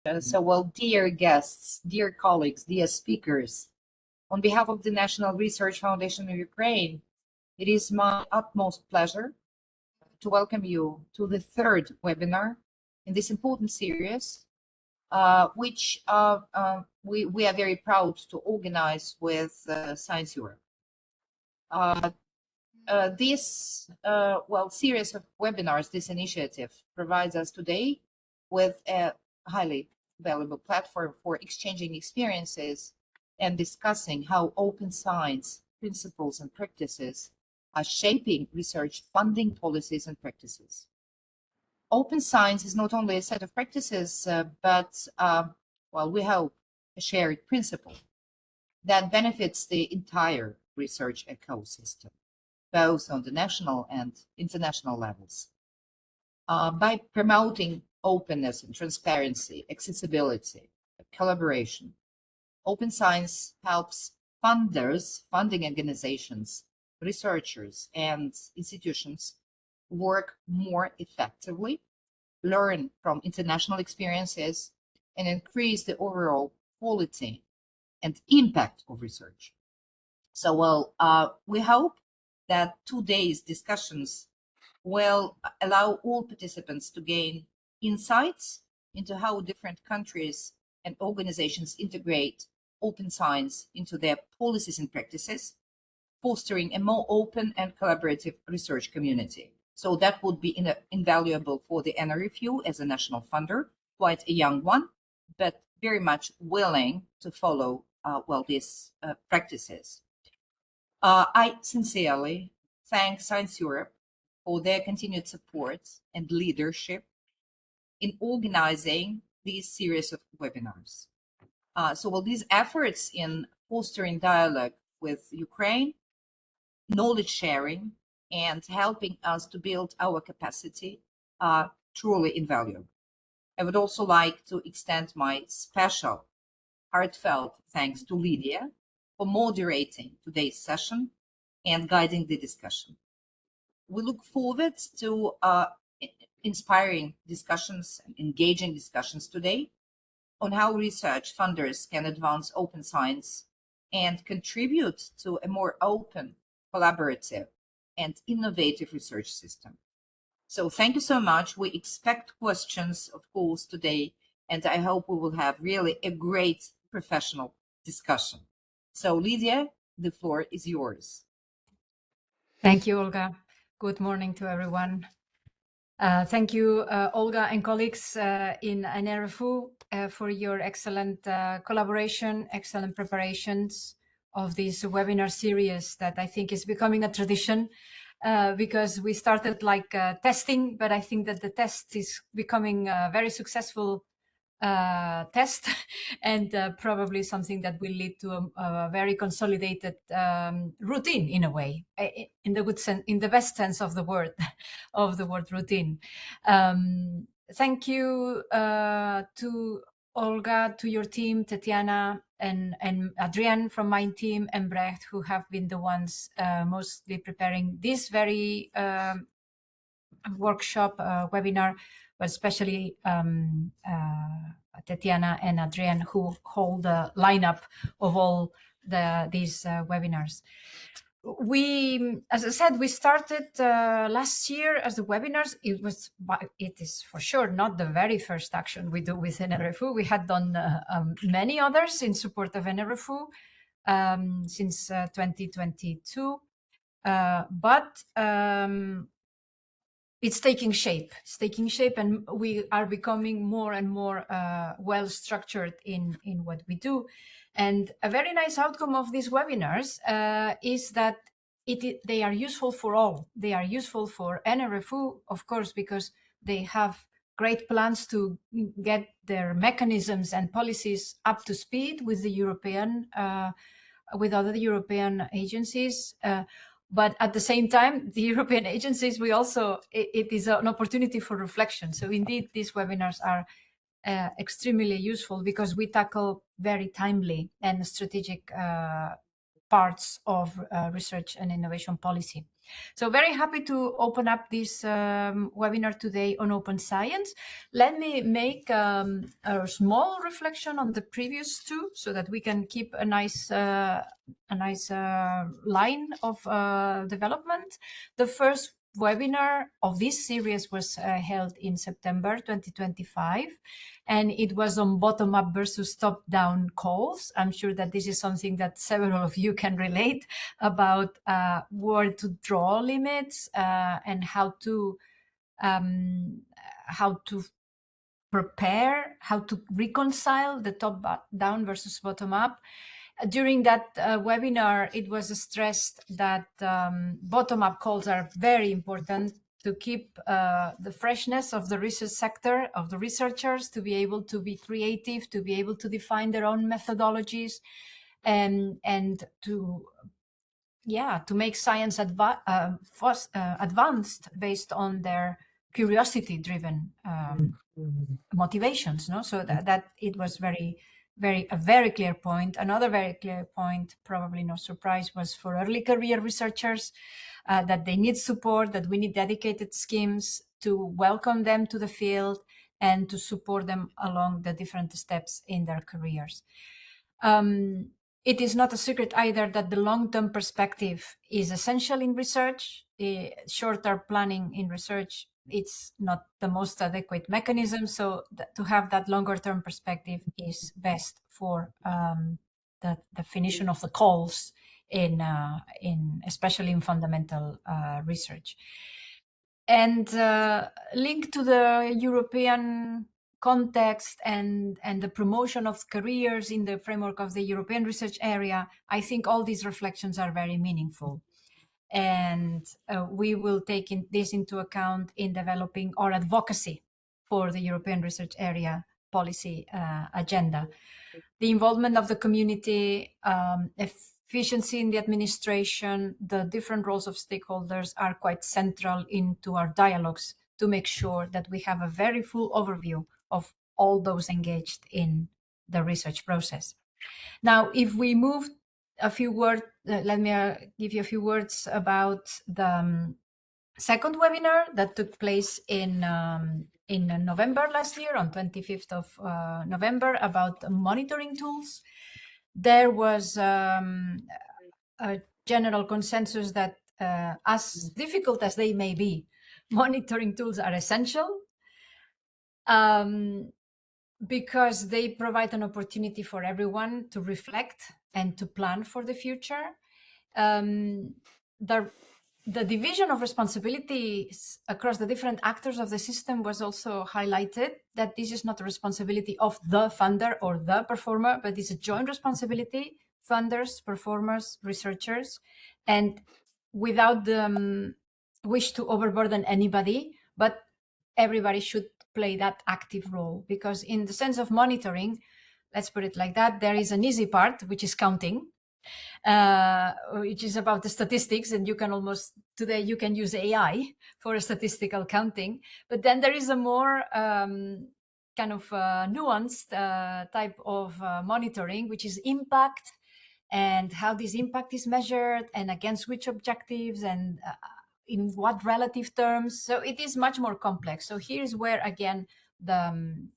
Dear guests, dear colleagues, dear speakers, on behalf of the National Research Foundation of Ukraine, it is my utmost pleasure to welcome you to the third webinar in this important series, which we are very proud to organize with Science Europe. This series of webinars, this initiative provides us today with a highly valuable platform for exchanging experiences and discussing how open science principles and practices are shaping research funding policies and practices. Open science is not only a set of practices, but we hope a shared principle that benefits the entire research ecosystem, both on the national and international levels. By promoting openness and transparency, accessibility, collaboration, open science helps funders, funding organizations, researchers, and institutions work more effectively, learn from international experiences, and increase the overall quality and impact of research. So, we hope that today's discussions will allow all participants to gain insights into how different countries and organizations integrate open science into their policies and practices, fostering a more open and collaborative research community. So that would be invaluable for the NRFU as a national funder, quite a young one, but very much willing to follow these practices. I sincerely thank Science Europe for their continued support and leadership in organizing these series of webinars. These efforts in fostering dialogue with Ukraine, knowledge sharing, and helping us to build our capacity are truly invaluable. I would also like to extend my special heartfelt thanks to Lydia for moderating today's session and guiding the discussion. We look forward to inspiring discussions and engaging discussions today on how research funders can advance open science and contribute to a more open, collaborative, and innovative research system. So thank you so much. We expect questions, of course, today, and I hope we will have really a great professional discussion. So Lydia, the floor is yours. Thank you, Olga. Good morning to everyone. Thank you, Olga and colleagues in NRFU for your excellent collaboration, excellent preparations of this webinar series that I think is becoming a tradition because we started like testing, but I think that the test is becoming a very successful test and probably something that will lead to a very consolidated routine in a way, in the good sense, in the best sense of the word routine. Thank you to Olga, to your team, Tatiana and Adrienne from my team, and Brecht, who have been the ones mostly preparing this very workshop webinar, but especially Tatiana and Adrienne, who hold the lineup of all these webinars. As I said, we started last year as the webinars. It is for sure not the very first action we do with NRFU. We had done many others in support of NRFU since 2022, but it's taking shape. And we are becoming more and more well structured in what we do. And a very nice outcome of these webinars is that they are useful for all. They are useful for NRFU, of course, because they have great plans to get their mechanisms and policies up to speed with the European, with other European agencies. But at the same time, the European agencies, it is an opportunity for reflection. So indeed, these webinars are extremely useful because we tackle very timely and strategic parts of research and innovation policy. So very happy to open up this webinar today on open science. Let me make a small reflection on the previous two so that we can keep a nice line of development. The first webinar of this series was held in September 2025, and it was on bottom-up versus top-down calls. I'm sure that this is something that several of you can relate about where to draw limits and how to prepare, how to reconcile the top-down versus bottom-up. During that webinar, it was stressed that bottom-up calls are very important to keep the freshness of the research sector, of the researchers, to be able to be creative, to be able to define their own methodologies, and to make science advanced based on their curiosity-driven motivations. No, so that it was a very clear point. Another very clear point, probably no surprise, was for early career researchers that they need support, that we need dedicated schemes to welcome them to the field and to support them along the different steps in their careers. It is not a secret either that the long-term perspective is essential in research. Short-term planning in research, it's not the most adequate mechanism. So to have that longer-term perspective is best for the definition of the calls in especially in fundamental research. And linked to the European context and the promotion of careers in the framework of the European research area, I think all these reflections are very meaningful. And we will take this into account in developing our advocacy for the European research area policy agenda. The involvement of the community, efficiency in the administration, the different roles of stakeholders are quite central into our dialogues to make sure that we have a very full overview of all those engaged in the research process. Now, if we move a few words, let me give you a few words about the second webinar that took place in November last year, on 25th of November, about monitoring tools. There was a general consensus that as difficult as they may be, monitoring tools are essential because they provide an opportunity for everyone to reflect and to plan for the future. The division of responsibilities across the different actors of the system was also highlighted, that this is not a responsibility of the funder or the performer, but it's a joint responsibility, funders, performers, researchers, and without the wish to overburden anybody, but everybody should play that active role, because in the sense of monitoring, let's put it like that, there is an easy part, which is counting, which is about the statistics, and you can today you can use AI for a statistical counting, but then there is a more kind of nuanced type of monitoring, which is impact, and how this impact is measured and against which objectives and in what relative terms. So it is much more complex. So here's where, again, the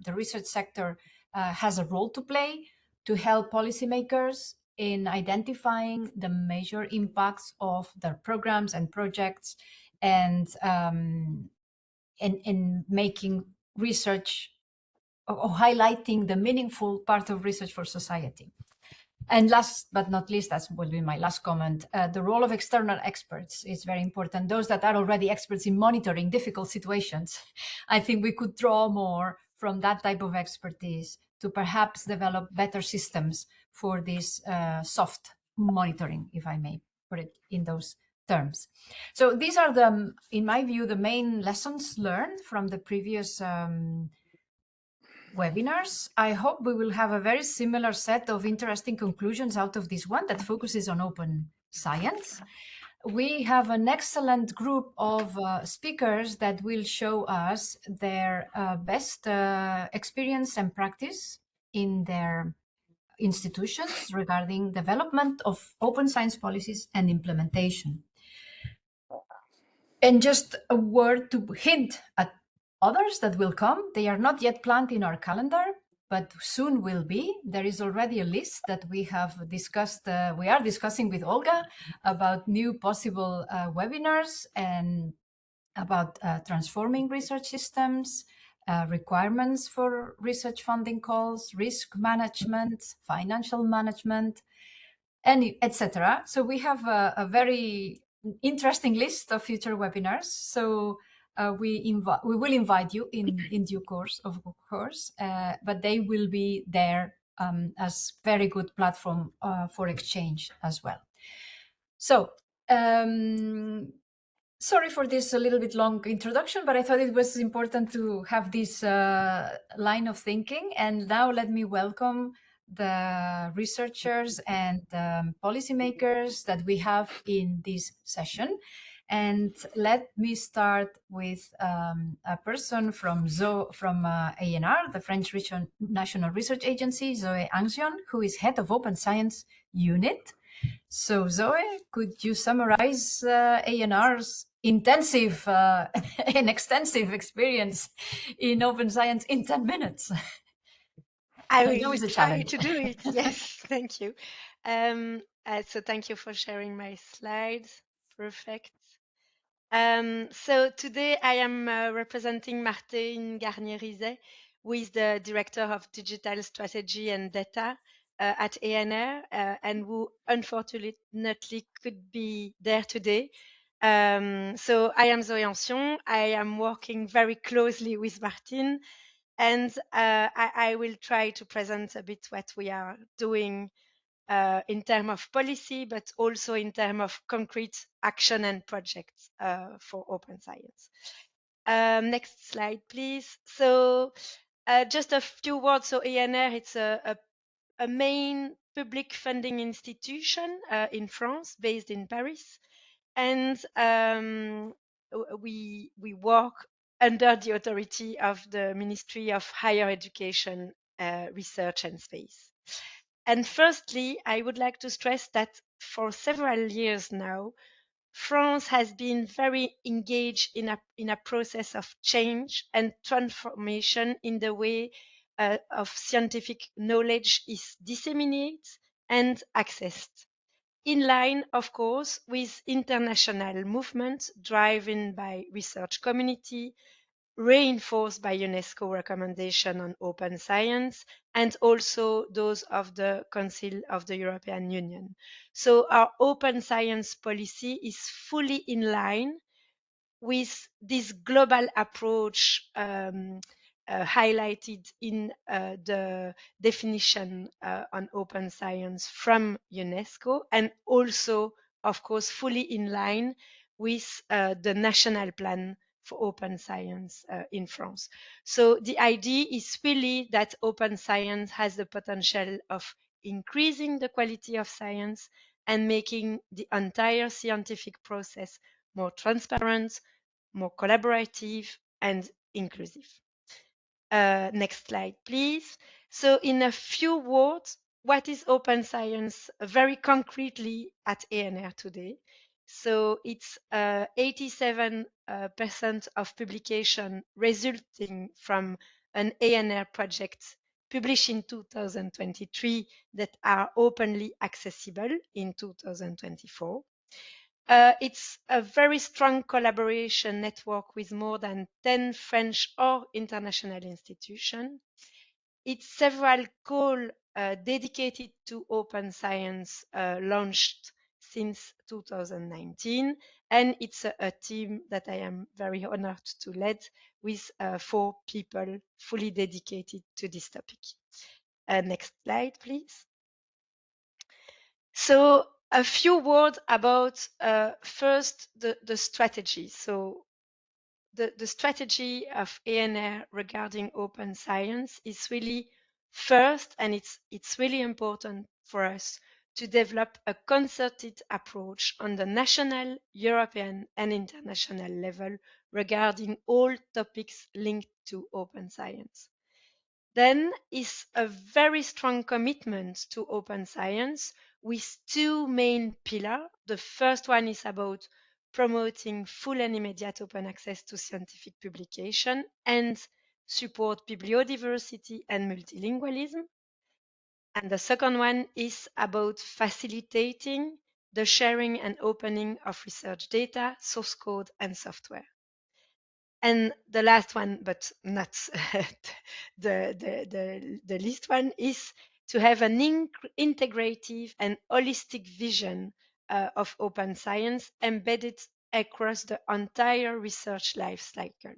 research sector has a role to play to help policymakers in identifying the major impacts of their programs and projects, and in making research or highlighting the meaningful part of research for society. And last but not least, that will be my last comment, the role of external experts is very important. Those that are already experts in monitoring difficult situations, I think we could draw more from that type of expertise to perhaps develop better systems for this soft monitoring, if I may put it in those terms. So these are in my view, the main lessons learned from the previous webinars. I hope we will have a very similar set of interesting conclusions out of this one that focuses on open science. We have an excellent group of speakers that will show us their best experience and practice in their institutions regarding development of open science policies and implementation. And just a word to hint at others that will come. They are not yet planned in our calendar, but soon will be. There is already a list that we have discussed. We are discussing with Olga about new possible webinars and about transforming research systems, requirements for research funding calls, risk management, financial management, and etc. So we have a very interesting list of future webinars. So we will invite you in due course, of course, but they will be there as very good platform for exchange as well. So sorry for this a little bit long introduction, but I thought it was important to have this line of thinking. And now let me welcome the researchers and policymakers that we have in this session. And let me start with a person from ANR, the French National Research Agency, Zoe Anxion, who is head of Open Science Unit. So Zoe, could you summarize ANR's intensive and extensive experience in open science in 10 minutes? I I know will it's a try challenge. to do it. Yes, thank you. So thank you for sharing my slides. Perfect. So today I am representing Martine Garnier-Rizet, who is the Director of Digital Strategy and Data at ANR, and who unfortunately could be there today. So I am Zoé Ancion. I am working very closely with Martine, and I will try to present a bit what we are doing in terms of policy, but also in terms of concrete action and projects for open science. Next slide, please. So just a few words. So ANR, it's a main public funding institution in France, based in Paris. And we work under the authority of the Ministry of Higher Education, Research and Space. And firstly, I would like to stress that for several years now, France has been very engaged in a process of change and transformation in the way of scientific knowledge is disseminated and accessed. In line, of course, with international movements driven by research community, reinforced by UNESCO recommendation on open science and also those of the Council of the European Union. So our open science policy is fully in line with this global approach highlighted in the definition on open science from UNESCO, and also, of course, fully in line with the national plan for open science in France. So the idea is really that open science has the potential of increasing the quality of science and making the entire scientific process more transparent, more collaborative, and inclusive. Next slide, please. So in a few words, what is open science very concretely at ANR today? So it's 87% of publication resulting from an ANR project published in 2023 that are openly accessible in 2024. It's a very strong collaboration network with more than 10 French or international institutions. It's several calls dedicated to open science launched since 2019, and it's a team that I am very honored to lead with 4 people fully dedicated to this topic. Next slide, please. So a few words about first the strategy. So the strategy of ANR regarding open science is really first, and it's really important for us to develop a concerted approach on the national, European, and international level regarding all topics linked to open science. Then is a very strong commitment to open science with 2 main pillars. The first one is about promoting full and immediate open access to scientific publication and support bibliodiversity and multilingualism. And the second one is about facilitating the sharing and opening of research data, source code, and software. And the last one, but not the least one, is to have an integrative and holistic vision of open science embedded across the entire research life cycle.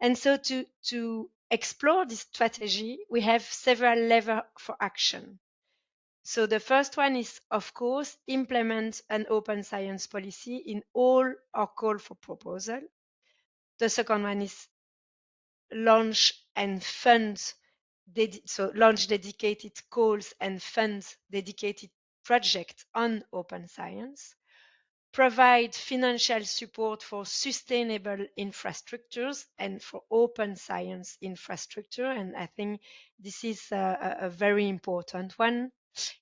And so to explore this strategy, we have several levers for action. So the first one is, of course, implement an open science policy in all our call for proposal. The second one is launch and fund, launch dedicated calls and fund dedicated projects on open science. Provide financial support for sustainable infrastructures and for open science infrastructure. And I think this is a very important one.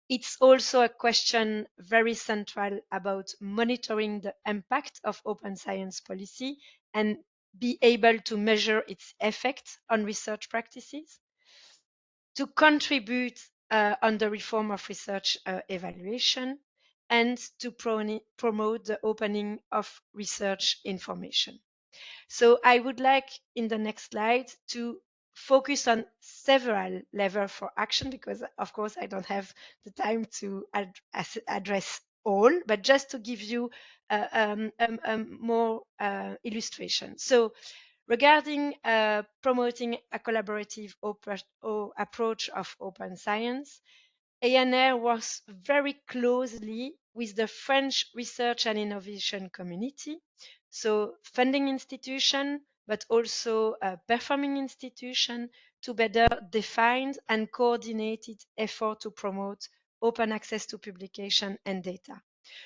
It's also a question very central about monitoring the impact of open science policy and be able to measure its effect on research practices. To contribute on the reform of research evaluation and to promote the opening of research information. So I would like in the next slide to focus on several levels for action because of course I don't have the time to address all, but just to give you more illustration. So regarding promoting a collaborative approach of open science, ANR works very closely with the French research and innovation community, so funding institution, but also performing institution to better define and coordinated effort to promote open access to publication and data.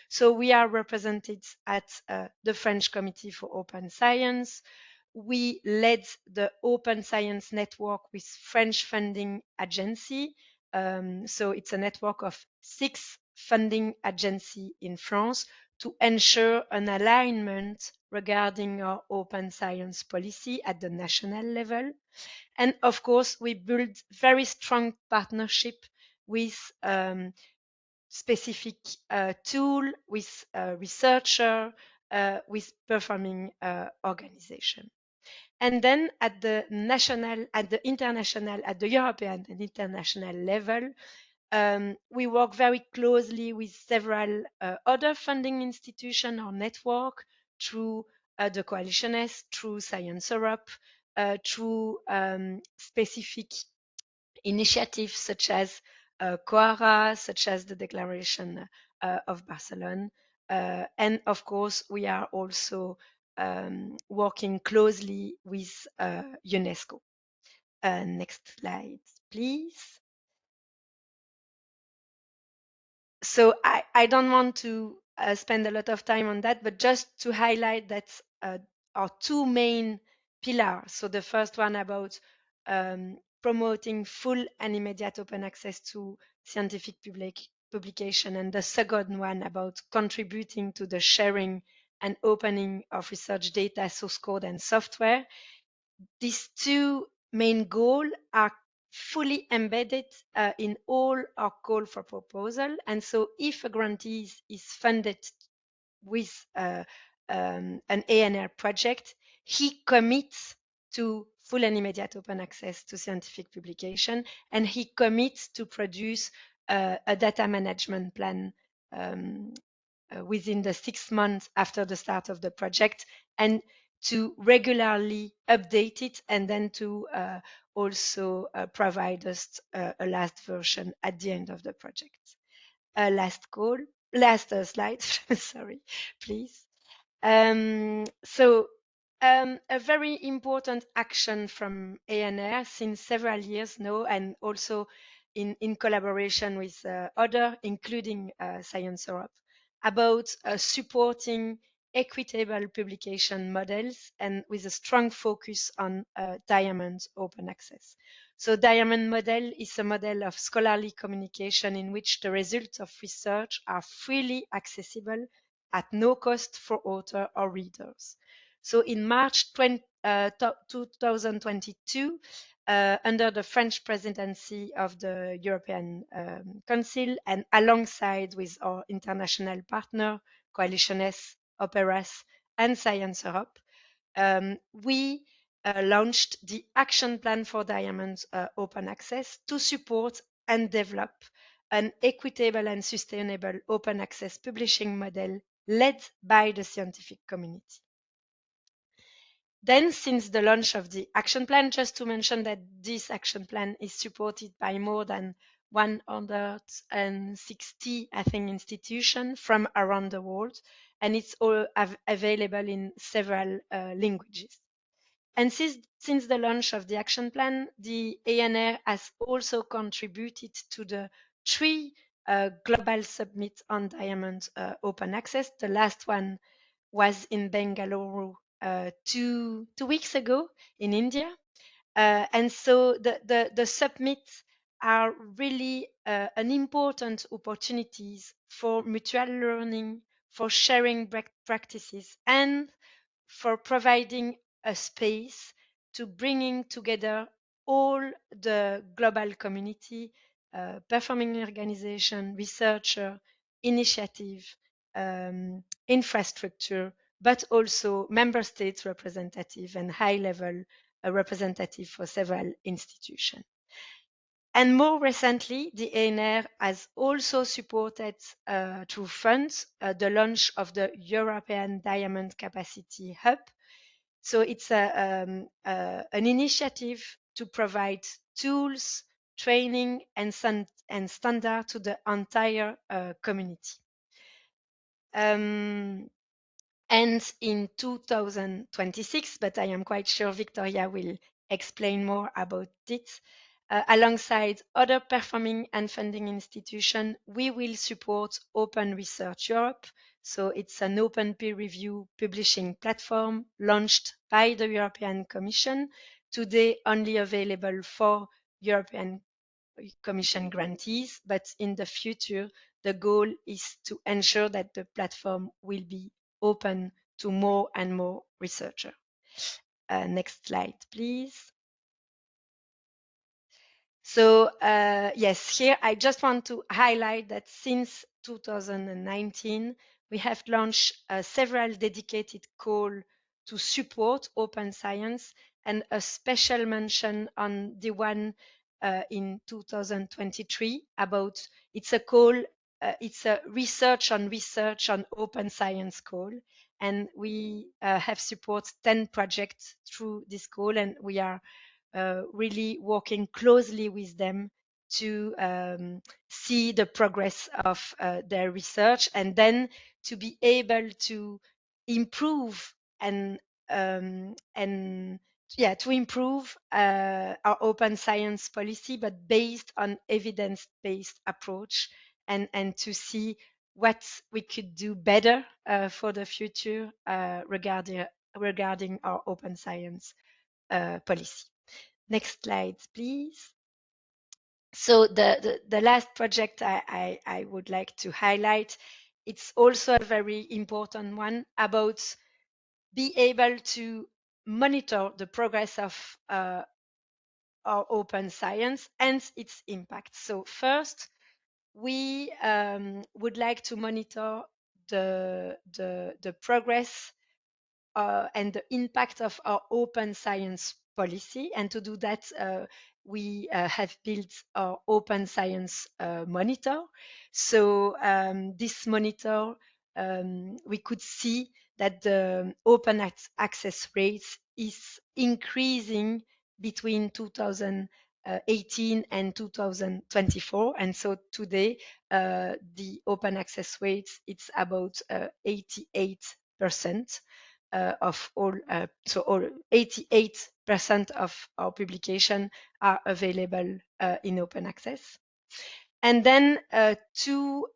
So we are represented at the French Committee for Open Science. We led the Open Science Network with French funding agency. So it's a network of 6 funding agencies in France to ensure an alignment regarding our open science policy at the national level. And of course, we build very strong partnership with specific tool, with researcher, with performing organization. And then at the national, at the international, at the European and international level, we work very closely with several other funding institutions or network through the Coalition S, through Science Europe, through specific initiatives such as COARA, such as the Declaration of Barcelona. And of course, we are also working closely with UNESCO. Next slide, please. So I don't want to spend a lot of time on that, but just to highlight that our 2 main pillars. So the first one about promoting full and immediate open access to scientific publication, and the second one about contributing to the sharing and opening of research data, source code, and software. These 2 main goals are fully embedded in all our call for proposal. And so if a grantee is funded with an ANR project, he commits to full and immediate open access to scientific publication, and he commits to produce a data management plan within the 6 months after the start of the project, and to regularly update it, and then to also provide us a last version at the end of the project. Last slide, sorry, please. A very important action from ANR since several years now, and also in collaboration with other, including Science Europe, about supporting equitable publication models and with a strong focus on diamond open access. So diamond model is a model of scholarly communication in which the results of research are freely accessible at no cost for author or readers. So in March 2022, under the French presidency of the European Council and alongside with our international partner, Coalition S, Operas, and Science Europe, we launched the Action Plan for Diamond Open Access to support and develop an equitable and sustainable open access publishing model led by the scientific community. Then, since the launch of the action plan, just to mention that this action plan is supported by more than 160, I think, institutions from around the world, and it's all available in several languages. And since the launch of the action plan, the ANR has also contributed to the 3 global summits on diamond open access. The last one was in Bangalore 2 weeks ago in India. And so the summits are really an important opportunities for mutual learning, for sharing best practices, and for providing a space to bringing together all the global community, performing organization, researcher, initiative, infrastructure, but also member states representative and high-level representative for several institutions. And more recently, the ANR has also supported through funds the launch of the European Diamond Capacity Hub. So it's an initiative to provide tools, training, and standard to the entire community. And in 2026, but I am quite sure Victoria will explain more about it, alongside other performing and funding institutions, we will support Open Research Europe. So it's an open peer review publishing platform launched by the European Commission, today only available for European Commission grantees, but in the future, the goal is to ensure that the platform will be open to more and more researchers. Next slide, please. So yes, here I just want to highlight that since 2019, we have launched several dedicated calls to support open science, and a special mention on the one in 2023 about it's a call, it's a research on open science call, and we have supported 10 projects through this call, and we are really working closely with them to see the progress of their research, and then to be able to improve and to improve our open science policy, but based on evidence-based approach, and to see what we could do better for the future regarding our open science policy. Next slide, please. So the last project I would like to highlight, it's also a very important one about be able to monitor the progress of our open science and its impact. So first, we would like to monitor the progress and the impact of our open science policy. And to do that, we have built our open science monitor. So this monitor, we could see that the open access rates is increasing between 2018 and 2024. And so today, the open access rates, it's about 88%. Of all, so all 88% of our publication are available in open access. And then 2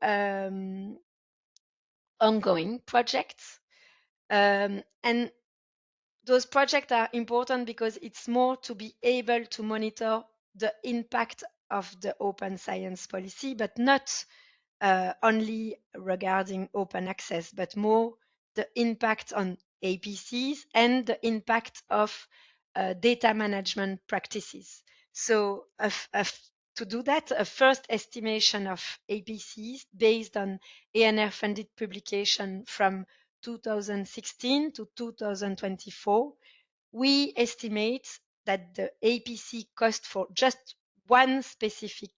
ongoing projects. And those projects are important because it's more to be able to monitor the impact of the open science policy, but not only regarding open access, but more the impact on APCs and the impact of data management practices. So to do that, a first estimation of APCs based on ANR-funded publication from 2016 to 2024, we estimate that the APC cost for just one specific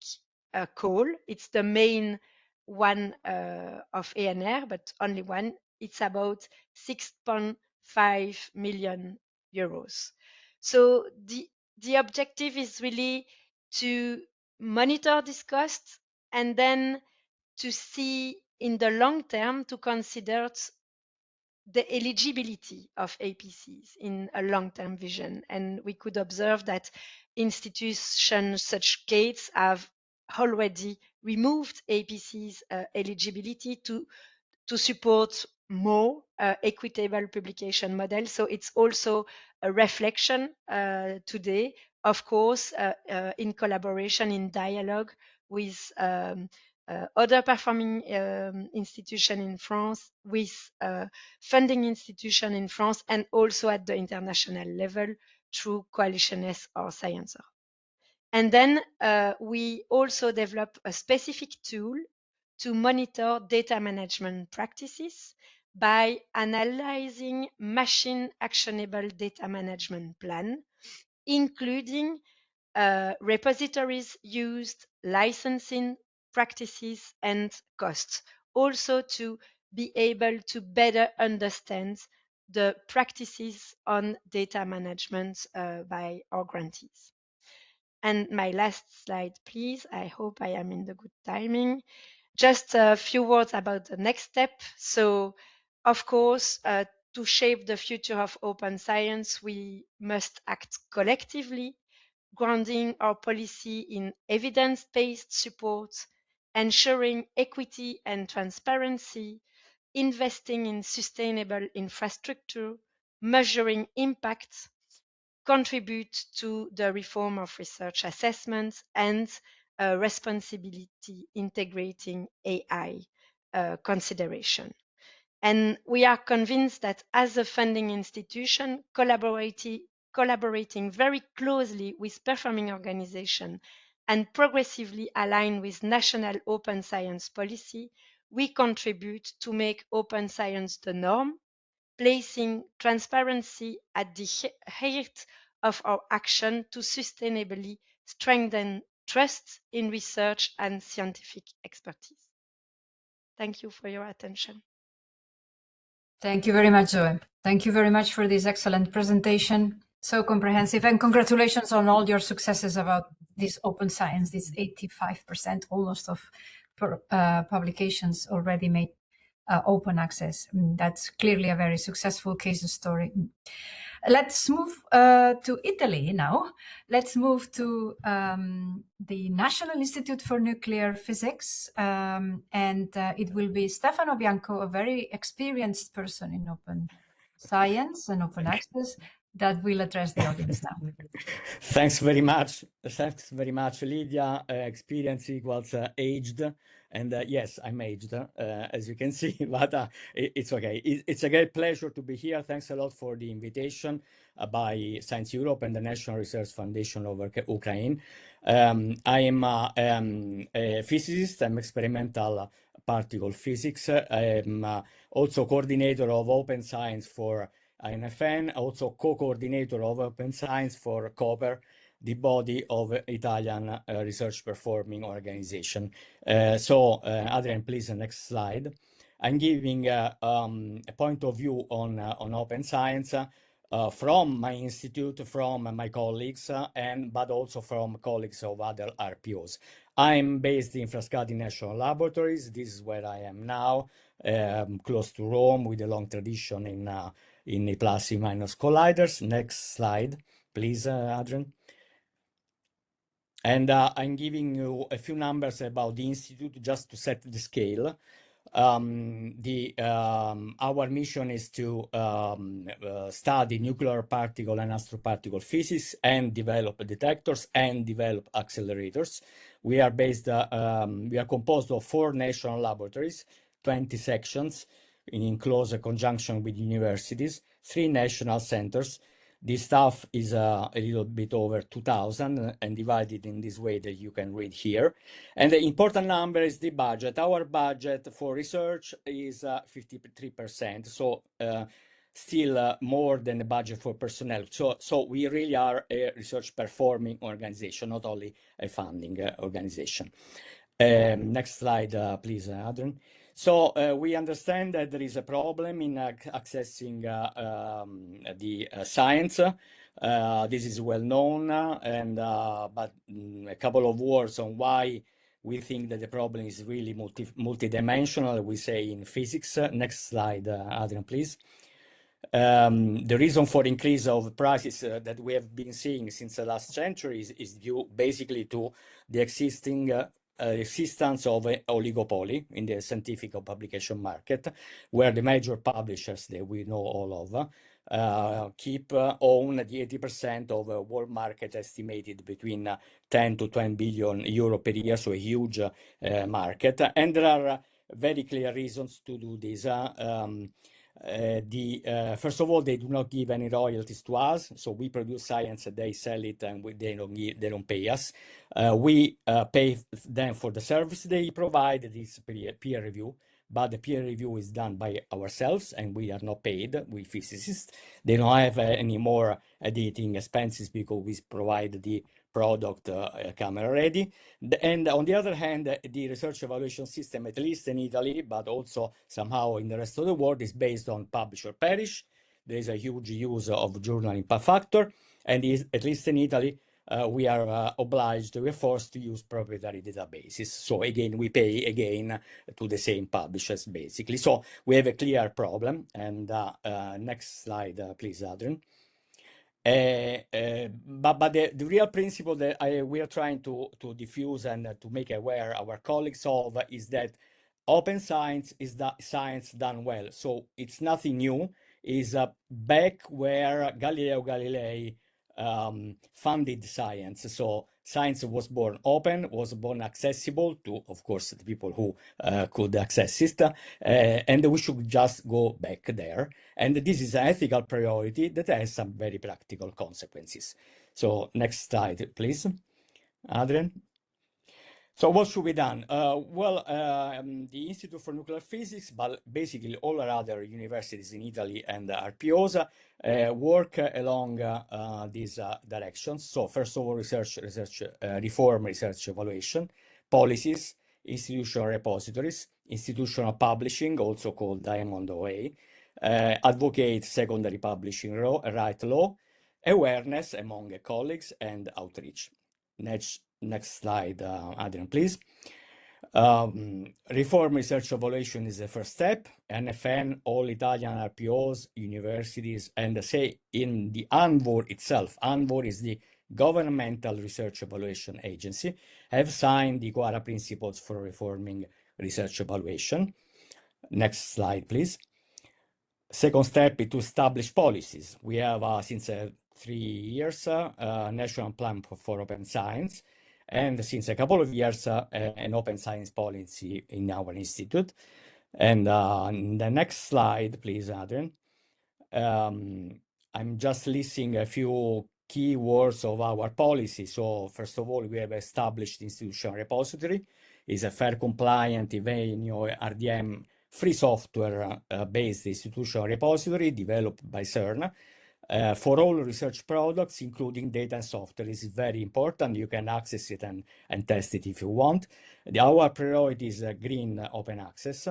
call, it's the main one of ANR, but only one, it's about 6.5 million euros. So the objective is really to monitor this cost and then to see in the long term to consider the eligibility of APCs in a long-term vision. And we could observe that institutions such Gates have already removed APCs eligibility to support more equitable publication models. So it's also a reflection today, of course, in collaboration, in dialogue with other performing institution in France, with funding institution in France, and also at the international level through Coalition S or Sciencer. And then we also develop a specific tool to monitor data management practices by analyzing machine actionable data management plan, including repositories used, licensing practices, and costs. Also to be able to better understand the practices on data management by our grantees. And my last slide, please. I hope I am in the good timing. Just a few words about the next step. So, of course, to shape the future of open science, we must act collectively, grounding our policy in evidence-based support, ensuring equity and transparency, investing in sustainable infrastructure, measuring impact, contribute to the reform of research assessment, and responsibility integrating AI consideration. And we are convinced that as a funding institution, collaborating very closely with performing organizations and progressively aligned with national open science policy, we contribute to make open science the norm, placing transparency at the heart of our action to sustainably strengthen trust in research and scientific expertise. Thank you for your attention. Thank you very much, Zoe. Thank you very much for this excellent presentation. So comprehensive, and congratulations on all your successes about this open science, this 85% almost of publications already made open access. That's clearly a very successful case story. Let's move to Italy now. Let's move to the National Institute for Nuclear Physics, and it will be Stefano Bianco, a very experienced person in open science and open access, that will address the audience now. Thanks very much. Thanks very much, Lydia. Experience equals aged. And yes, I'm aged, as you can see, but it's okay. It's a great pleasure to be here. Thanks a lot for the invitation by Science Europe and the National Research Foundation of Ukraine. I am a physicist. I'm experimental particle physics. I'm also coordinator of open science for INFN, also co-coordinator of open science for COPER, the body of Italian research performing organization. Adrian, please, next slide. I'm giving a point of view on open science from my institute, from my colleagues, but also from colleagues of other RPOs. I'm based in Frascati National Laboratories. This is where I am now, close to Rome, with a long tradition in the plus minus colliders. Next slide, please, Adrian. And I'm giving you a few numbers about the institute just to set the scale. Our mission is to study nuclear particle and astroparticle physics and develop detectors and develop accelerators. We are composed of 4 national laboratories, 20 sections in close conjunction with universities, 3 national centers. The staff is a little bit over 2,000 and divided in this way that you can read here. And the important number is the budget. Our budget for research is 53%. So still more than the budget for personnel. So we really are a research performing organization, not only a funding organization. Next slide, please, Adrian. So we understand that there is a problem in accessing the science. This is well known, but a couple of words on why we think that the problem is really multidimensional, we say in physics. Next slide, Adrian, please. The reason for increase of prices that we have been seeing since the last century is due basically to the existence of an oligopoly in the scientific publication market, where the major publishers that we know all of own the 80% of a world market estimated between 10 to 20 billion euro per year, so a huge market. And there are very clear reasons to do this. First of all, they do not give any royalties to us, so we produce science, they sell it, and they don't pay us. We pay them for the service they provide. This peer review, but the peer review is done by ourselves, and we are not paid. We physicists. They don't have any more editing expenses because we provide the product camera ready. And on the other hand, the research evaluation system, at least in Italy, but also somehow in the rest of the world, is based on publish or perish. There is a huge use of journal impact factor, and at least in Italy, we are we're forced to use proprietary databases. So again, we pay again to the same publishers, basically. So we have a clear problem. And next slide, please, Adrian. But the real principle that we are trying to diffuse and to make aware our colleagues of is that open science is science done well. So it's nothing new. Is back where Galileo Galilei funded science. So science was born open, was born accessible to, of course, the people who could access it. And we should just go back there. And this is an ethical priority that has some very practical consequences. So next slide, please, Adrian. So what should be done? The Institute for Nuclear Physics, but basically all our other universities in Italy and RPOs work along these directions. So first of all, research reform, research evaluation, policies, institutional repositories, institutional publishing, also called Diamond OA, advocate secondary publishing right law, awareness among colleagues, and outreach. Next slide, Adrian, please. Reform research evaluation is the first step. NFN, all Italian RPOs, universities, and say in the ANVOR itself, ANVOR is the governmental research evaluation agency, have signed the QARA principles for reforming research evaluation. Next slide, please. Second step is to establish policies. We have since 3 years a national plan for open science, and since a couple of years an open science policy in our institute. And the next slide, please, Adrian. I'm just listing a few key words of our policy. So first of all, we have established institutional repository. It's a fair, compliant, EVENIO, RDM free software based institutional repository developed by CERN. For all research products, including data and software. This is very important. You can access it and test it if you want. Our priority is green open access.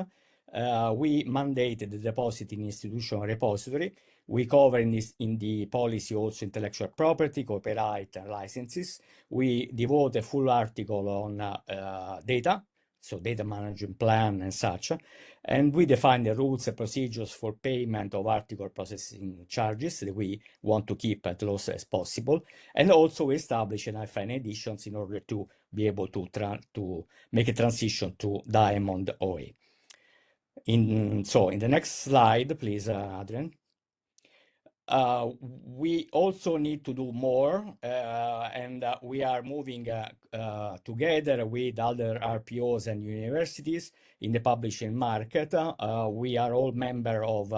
We mandated the deposit in institutional repository. We cover in the policy also intellectual property, copyright, and licenses. We devote a full article on data, so data management plan and such. And we define the rules and procedures for payment of article processing charges that we want to keep as low as possible. And also we establish an FN editions in order to be able to make a transition to Diamond OA. So in the next slide, please, Adrian. we also need to do more, and we are moving together with other RPOs and universities in the publishing market. We are all member of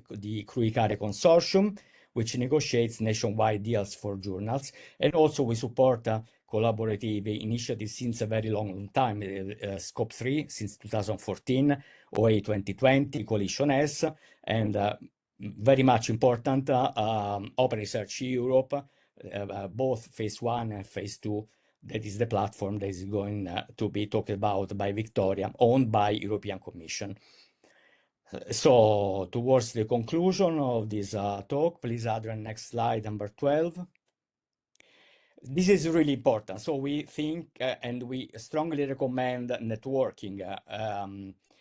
the Cruicare Consortium, which negotiates nationwide deals for journals, and also we support collaborative initiatives since a very long time, Scope 3 since 2014, OA 2020, Coalition S, and very much important, Open Research Europe, both phase 1 and phase 2. That is the platform that is going to be talked about by Victoria, owned by European Commission. So towards the conclusion of this talk, please, Adrian, next slide, number 12. This is really important. So we think and we strongly recommend networking.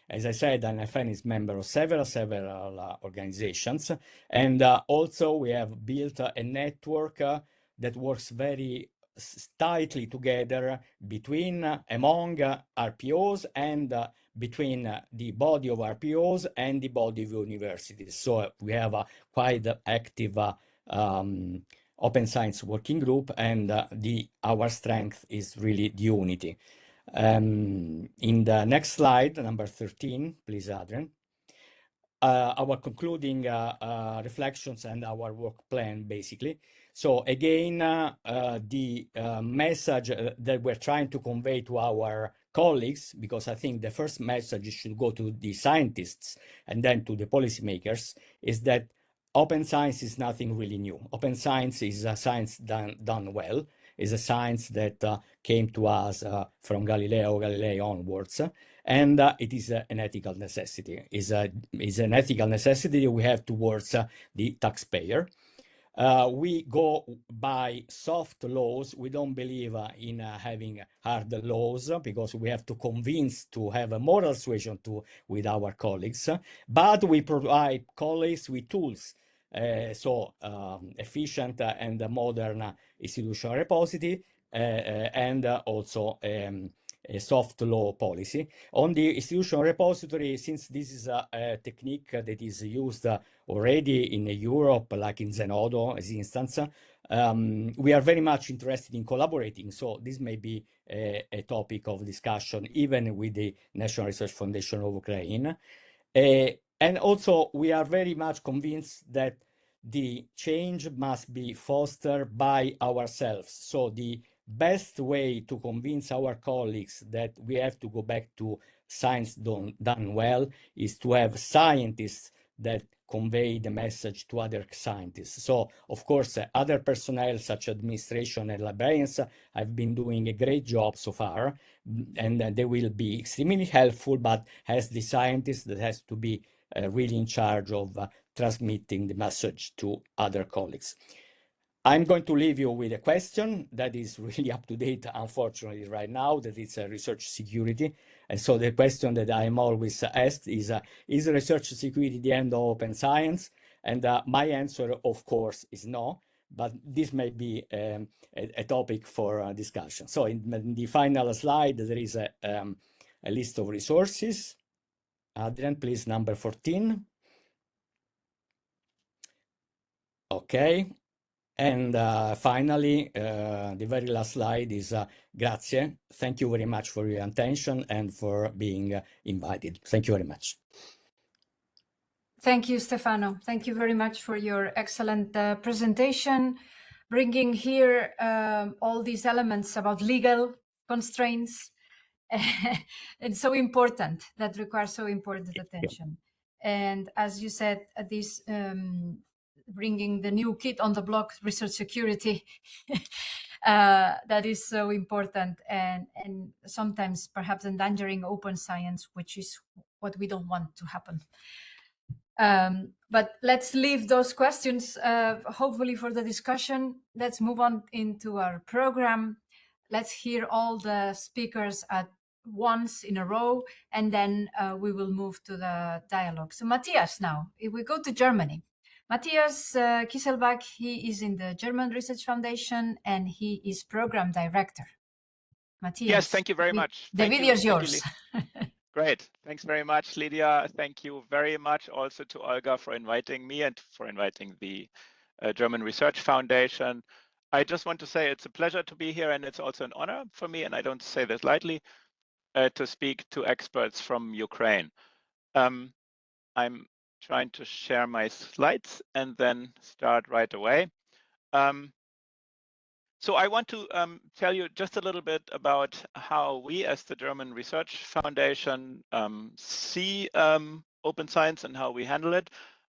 As I said, NFN is member of several organizations. And also we have built a network that works very tightly together between, among RPOs and between the body of RPOs and the body of universities. So we have a quite active Open Science Working Group, and our strength is really the unity. In the next slide, number 13, please, Adrian. Our concluding reflections and our work plan, basically. So again, the message that we're trying to convey to our colleagues, because I think the first message should go to the scientists and then to the policymakers, is that open science is nothing really new. Open science is a science done well, is a science that came to us from Galileo Galilei onwards, and it is an ethical necessity. Is an ethical necessity we have towards the taxpayer. We go by soft laws. We don't believe in having hard laws, because we have to convince to have a moral suasion with our colleagues. But we provide colleagues with tools. So efficient and modern institutional repository, and also a soft law policy. On the institutional repository, since this is a technique that is used already in Europe, like in Zenodo, as instance, we are very much interested in collaborating. So this may be a topic of discussion, even with the National Research Foundation of Ukraine. And also, we are very much convinced that the change must be fostered by ourselves. So the best way to convince our colleagues that we have to go back to science done well is to have scientists that convey the message to other scientists. So, of course, other personnel such as administration and librarians have been doing a great job so far, and they will be extremely helpful, but as the scientist that has to be really in charge of transmitting the message to other colleagues. I'm going to leave you with a question that is really up to date, unfortunately, right now, that it's research security. And so the question that I'm always asked is research security the end of open science? And my answer, of course, is no, but this may be a topic for discussion. So in the final slide, there is a list of resources. Adrian, please, number 14. Okay. And finally, the very last slide is grazie. Thank you very much for your attention and for being invited. Thank you very much. Thank you, Stefano. Thank you very much for your excellent presentation, bringing here all these elements about legal constraints and so important, that require so important attention. And as you said, this bringing the new kid on the block, research security, that is so important, and sometimes perhaps endangering open science, which is what we don't want to happen. But let's leave those questions, hopefully, for the discussion. Let's move on into our program. Let's hear all the speakers at once in a row, and then we will move to the dialogue. So Matthias now, if we go to Germany. Matthias Kieselbach, he is in the German Research Foundation, and he is program director. Matthias. Yes, thank you very much. The video is yours. Great. Thanks very much, Lydia. Thank you very much also to Olga for inviting me and for inviting the German Research Foundation. I just want to say it's a pleasure to be here, and it's also an honor for me, and I don't say this lightly, to speak to experts from Ukraine. I'm trying to share my slides and then start right away. So I want to tell you just a little bit about how we as the German Research Foundation see open science and how we handle it.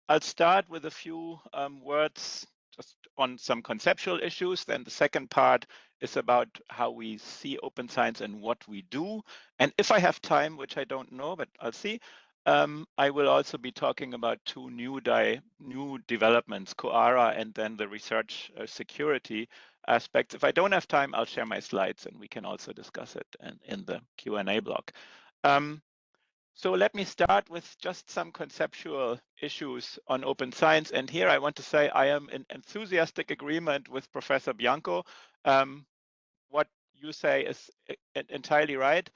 I'll start with a few words just on some conceptual issues. Then the second part is about how we see open science and what we do. And if I have time, which I don't know, but I'll see, I will also be talking about two new developments, COARA and then the research security aspects. If I don't have time, I'll share my slides and we can also discuss it in the Q&A block. So let me start with just some conceptual issues on open science. And here I want to say I am in enthusiastic agreement with Professor Bianco. What you say is entirely right.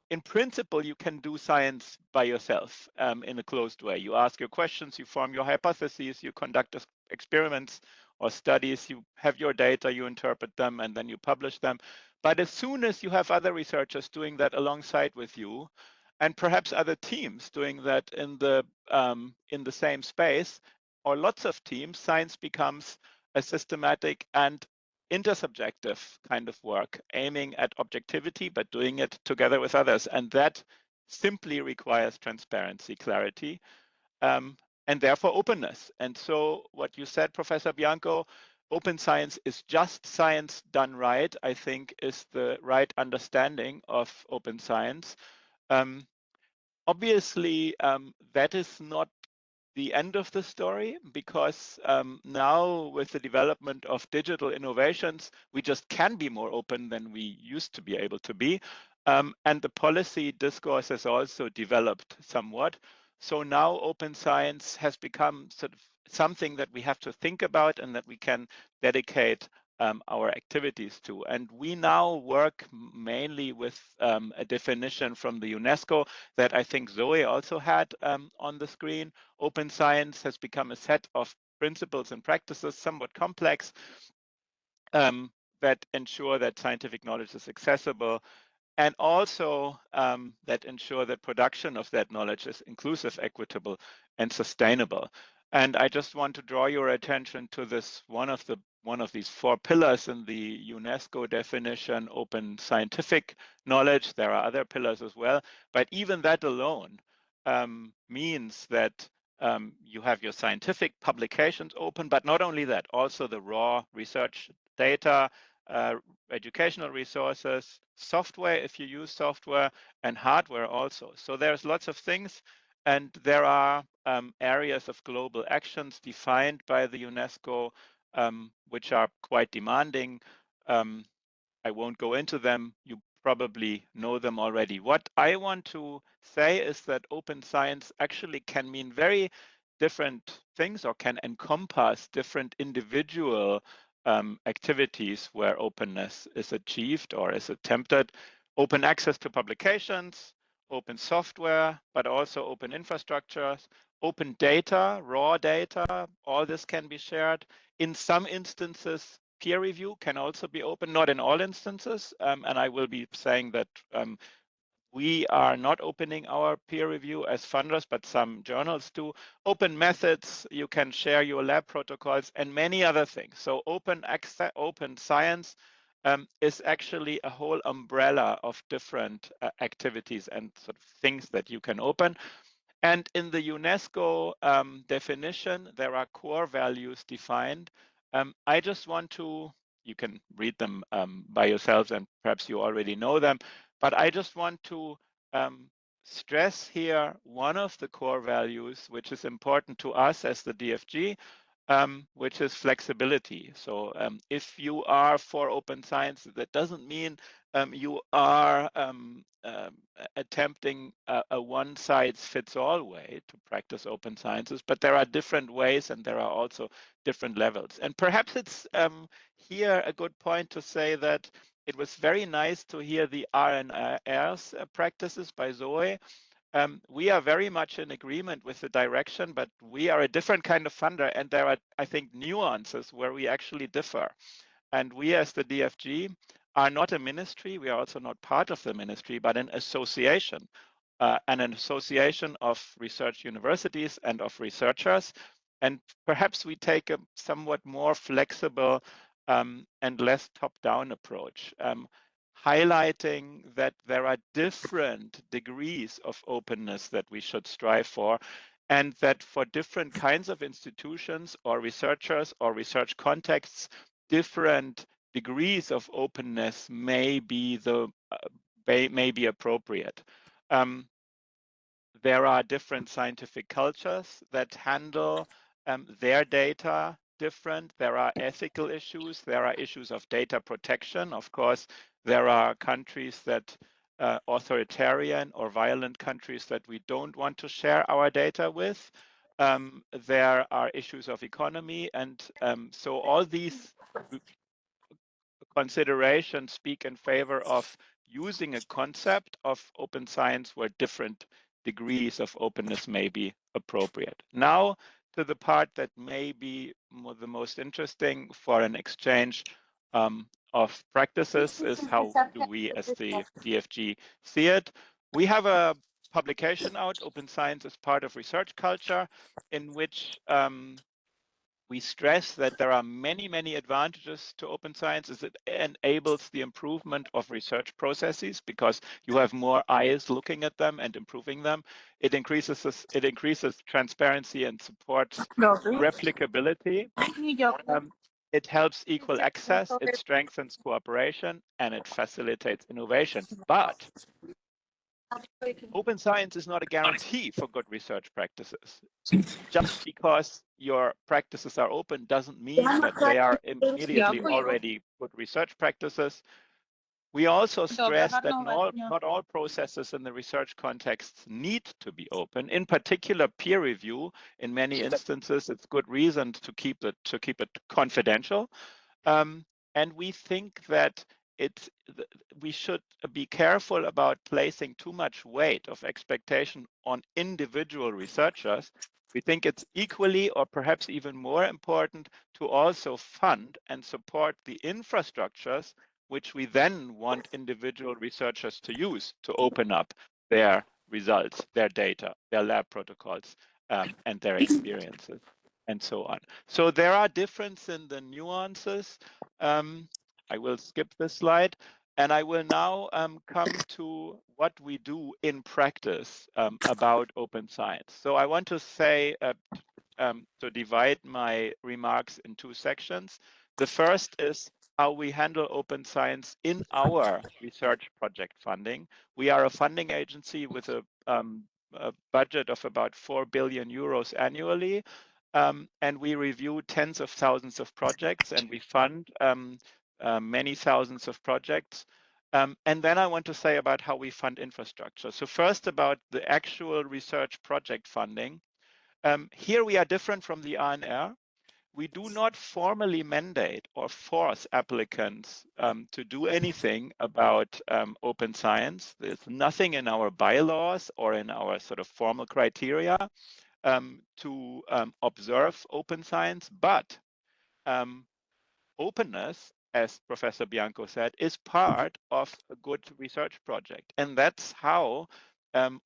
In principle, you can do science by yourself in a closed way. You ask your questions, you form your hypotheses, you conduct experiments or studies, you have your data, you interpret them, and then you publish them. But as soon as you have other researchers doing that alongside with you, and perhaps other teams doing that in the same space, or lots of teams, science becomes a systematic and intersubjective kind of work, aiming at objectivity, but doing it together with others. And that simply requires transparency, clarity, and therefore openness. And so what you said, Professor Bianco, open science is just science done right, I think is the right understanding of open science. Obviously, that is not the end of the story, because now with the development of digital innovations, we just can be more open than we used to be able to be. And the policy discourse has also developed somewhat. So now open science has become sort of something that we have to think about and that we can dedicate our activities to. And we now work mainly with a definition from the UNESCO that I think Zoe also had on the screen. Open science has become a set of principles and practices, somewhat complex, that ensure that scientific knowledge is accessible, and also that ensure that production of that knowledge is inclusive, equitable, and sustainable. And I just want to draw your attention to this one of these four pillars in the UNESCO definition, open scientific knowledge. There are other pillars as well, but even that alone means that you have your scientific publications open, but not only that, also the raw research data, educational resources, software if you use software, and hardware also. So there's lots of things, and there are areas of global actions defined by the UNESCO, which are quite demanding. I won't go into them. You probably know them already. What I want to say is that open science actually can mean very different things, or can encompass different individual activities where openness is achieved or is attempted. Open access to publications, open software, but also open infrastructures, open data, raw data, all this can be shared. In some instances, peer review can also be open, not in all instances. And I will be saying that we are not opening our peer review as funders, but some journals do. Open methods, you can share your lab protocols and many other things. So open access, open science is actually a whole umbrella of different activities and sort of things that you can open. And in the UNESCO definition, there are core values defined. I just want to, you can read them by yourselves and perhaps you already know them, but I just want to stress here one of the core values, which is important to us as the DFG, which is flexibility. So if you are for open science, that doesn't mean you are attempting a one-size-fits-all way to practice open sciences, but there are different ways and there are also different levels. And perhaps it's here a good point to say that it was very nice to hear the RNR's practices by Zoe. We are very much in agreement with the direction, but we are a different kind of funder, and there are, I think, nuances where we actually differ. And we as the DFG are not a ministry, we are also not part of the ministry, but an association, and an association of research universities and of researchers. And perhaps we take a somewhat more flexible and less top-down approach, highlighting that there are different degrees of openness that we should strive for, and that for different kinds of institutions or researchers or research contexts, different degrees of openness may be appropriate. There are different scientific cultures that handle their data different. There are ethical issues. There are issues of data protection. Of course, there are countries that authoritarian or violent countries that we don't want to share our data with. There are issues of economy. And so all these considerations speak in favor of using a concept of open science where different degrees of openness may be appropriate. Now to the part that may be the most interesting for an exchange of practices is how do we as the DFG see it. We have a publication out, Open Science as Part of Research Culture, in which we stress that there are many, many advantages to open science as it enables the improvement of research processes because you have more eyes looking at them and improving them. It increases transparency and supports replicability. It helps equal access, it strengthens cooperation, and it facilitates innovation. But open science is not a guarantee for good research practices. Just because your practices are open doesn't mean that they are immediately already good research practices. We also stress that not all processes in the research context need to be open. In particular, peer review. In many instances, it's good reason to keep it confidential. And we think that we should be careful about placing too much weight of expectation on individual researchers. We think it's equally or perhaps even more important to also fund and support the infrastructures which we then want individual researchers to use to open up their results, their data, their lab protocols, and their experiences, and so on. So there are differences in the nuances. I will skip this slide. And I will now come to what we do in practice about open science. So I want to say, to divide my remarks in two sections. The first is how we handle open science in our research project funding. We are a funding agency with a budget of about 4 billion euros annually. And we review tens of thousands of projects and we fund many thousands of projects. And then I want to say about how we fund infrastructure. So first about the actual research project funding. Here we are different from the ANR. We do not formally mandate or force applicants to do anything about open science. There's nothing in our bylaws or in our sort of formal criteria to observe open science, but openness, as Professor Bianco said, is part of a good research project. And that's how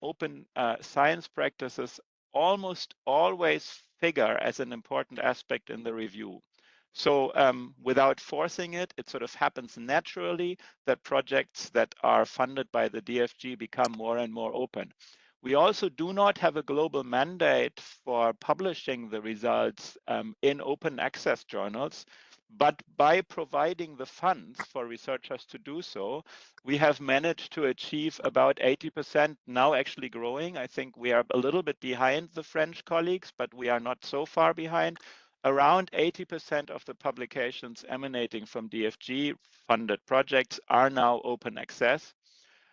open science practices almost always figure as an important aspect in the review. So without forcing it, it sort of happens naturally that projects that are funded by the DFG become more and more open. We also do not have a global mandate for publishing the results in open access journals. But by providing the funds for researchers to do so, we have managed to achieve about 80%, now actually growing. I think we are a little bit behind the French colleagues, but we are not so far behind. Around 80% of the publications emanating from DFG funded projects are now open access.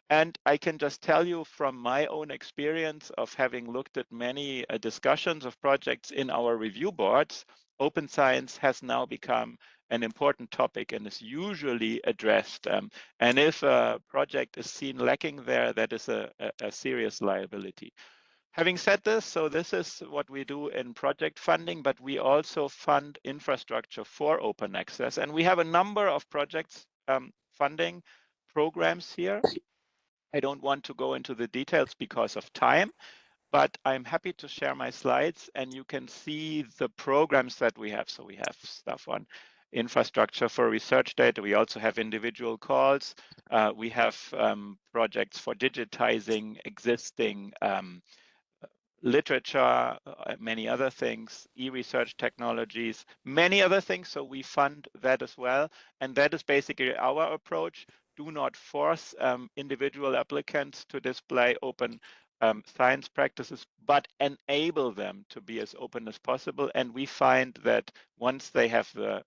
And I can just tell you from my own experience of having looked at many discussions of projects in our review boards, open science has now become an important topic and is usually addressed. And if a project is seen lacking there, that is a serious liability. Having said this, so this is what we do in project funding, but we also fund infrastructure for open access. And we have a number of projects funding programs here. I don't want to go into the details because of time, but I'm happy to share my slides and you can see the programs that we have. So we have stuff on infrastructure for research data. We also have individual calls. We have projects for digitizing existing literature, many other things, e-research technologies, many other things. So we fund that as well. And that is basically our approach. Do not force individual applicants to display open science practices, but enable them to be as open as possible. And we find that once they have the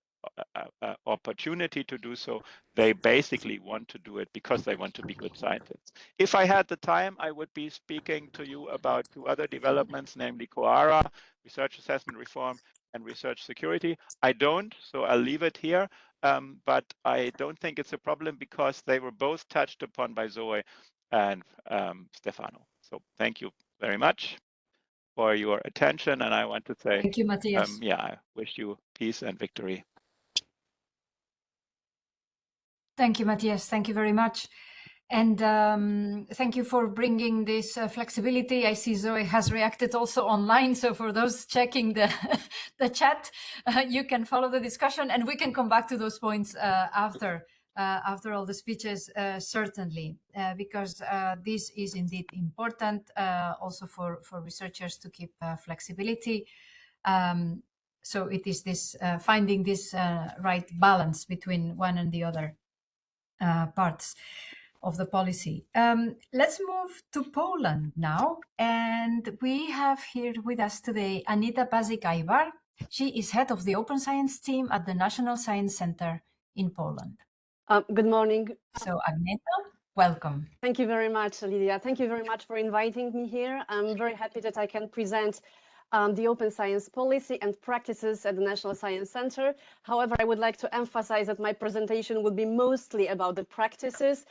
opportunity to do so, they basically want to do it because they want to be good scientists. If I had the time, I would be speaking to you about two other developments, namely COARA, research assessment reform, and research security. I don't, so I'll leave it here. But I don't think it's a problem because they were both touched upon by Zoe and Stefano. So thank you very much for your attention. And I want to say, Thank you, Matthias. yeah, I wish you peace and victory. Thank you, Matthias. Thank you very much. And thank you for bringing this flexibility. I see Zoe has reacted also online. So for those checking the, the chat, you can follow the discussion and we can come back to those points after all the speeches, certainly, because this is indeed important also for researchers to keep flexibility. So it is this finding this right balance between one and the other parts of the policy. Let's move to Poland now. And we have here with us today Anita Bazik-Aybar. She is head of the Open Science team at the National Science Center in Poland. Good morning. So Agneta, welcome. Thank you very much, Lydia. Thank you very much for inviting me here. I'm very happy that I can present the open science policy and practices at the National Science Center. However, I would like to emphasize that my presentation will be mostly about the practices.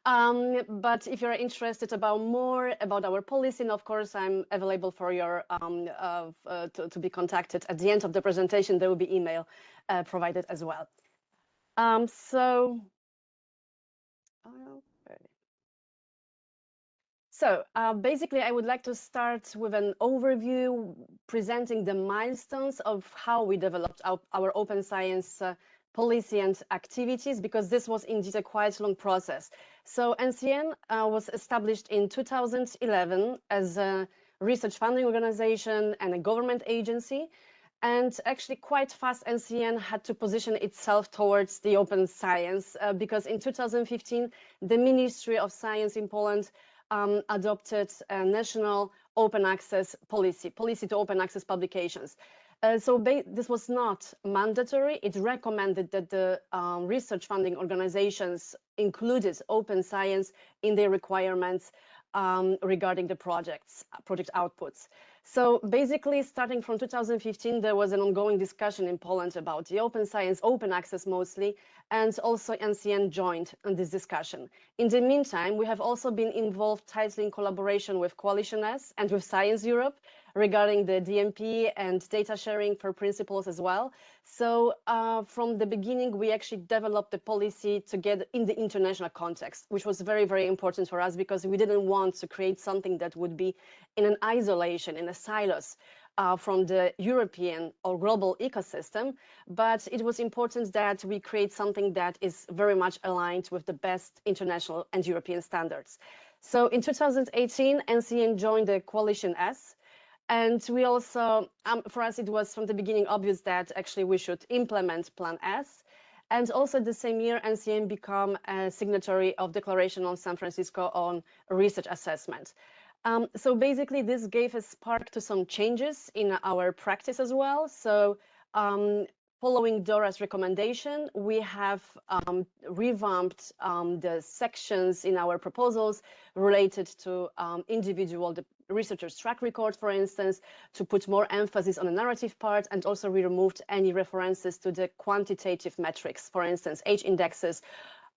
But if you're interested about more about our policy, and of course, I'm available for your to be contacted at the end of the presentation. There will be email provided as well. So basically, I would like to start with an overview presenting the milestones of how we developed our open science policy and activities, because this was indeed a quite long process. So NCN was established in 2011 as a research funding organization and a government agency. And actually quite fast, NCN had to position itself towards the open science because in 2015, the Ministry of Science in Poland adopted a national open access policy to open access publications. So this was not mandatory. It recommended that the research funding organizations included open science in their requirements regarding the project outputs. So basically, starting from 2015, there was an ongoing discussion in Poland about the open science, open access mostly, and also NCN joined in this discussion. In the meantime, we have also been involved tightly in collaboration with Coalition S and with Science Europe regarding the DMP and data sharing for principles as well. So from the beginning, we actually developed the policy to get in the international context, which was very, very important for us because we didn't want to create something that would be in an isolation, in a silos from the European or global ecosystem. But it was important that we create something that is very much aligned with the best international and European standards. So in 2018, NCN joined the Coalition S. And we also, for us, it was from the beginning obvious that actually we should implement Plan S. And also the same year, NCN became a signatory of Declaration on San Francisco on research assessment. So basically, this gave a spark to some changes in our practice as well. So following Dora's recommendation, we have revamped the sections in our proposals related to individual researchers' track record, for instance, to put more emphasis on the narrative part, and also we removed any references to the quantitative metrics, for instance, age indexes,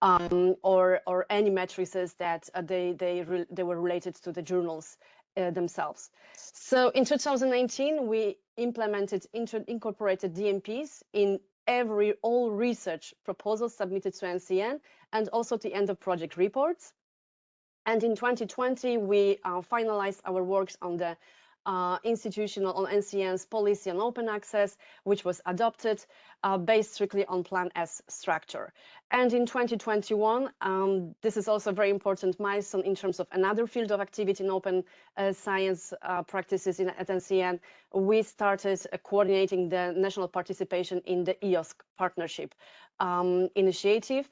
or any matrices that they were related to the journals themselves. So in 2019, we incorporated DMPs in all research proposals submitted to NCN, and also the end of project reports. And in 2020, we finalized our works on the institutional, on NCN's policy on open access, which was adopted based strictly on Plan S structure. And in 2021, this is also a very important milestone in terms of another field of activity in open science practices at NCN. We started coordinating the national participation in the EOSC partnership initiative.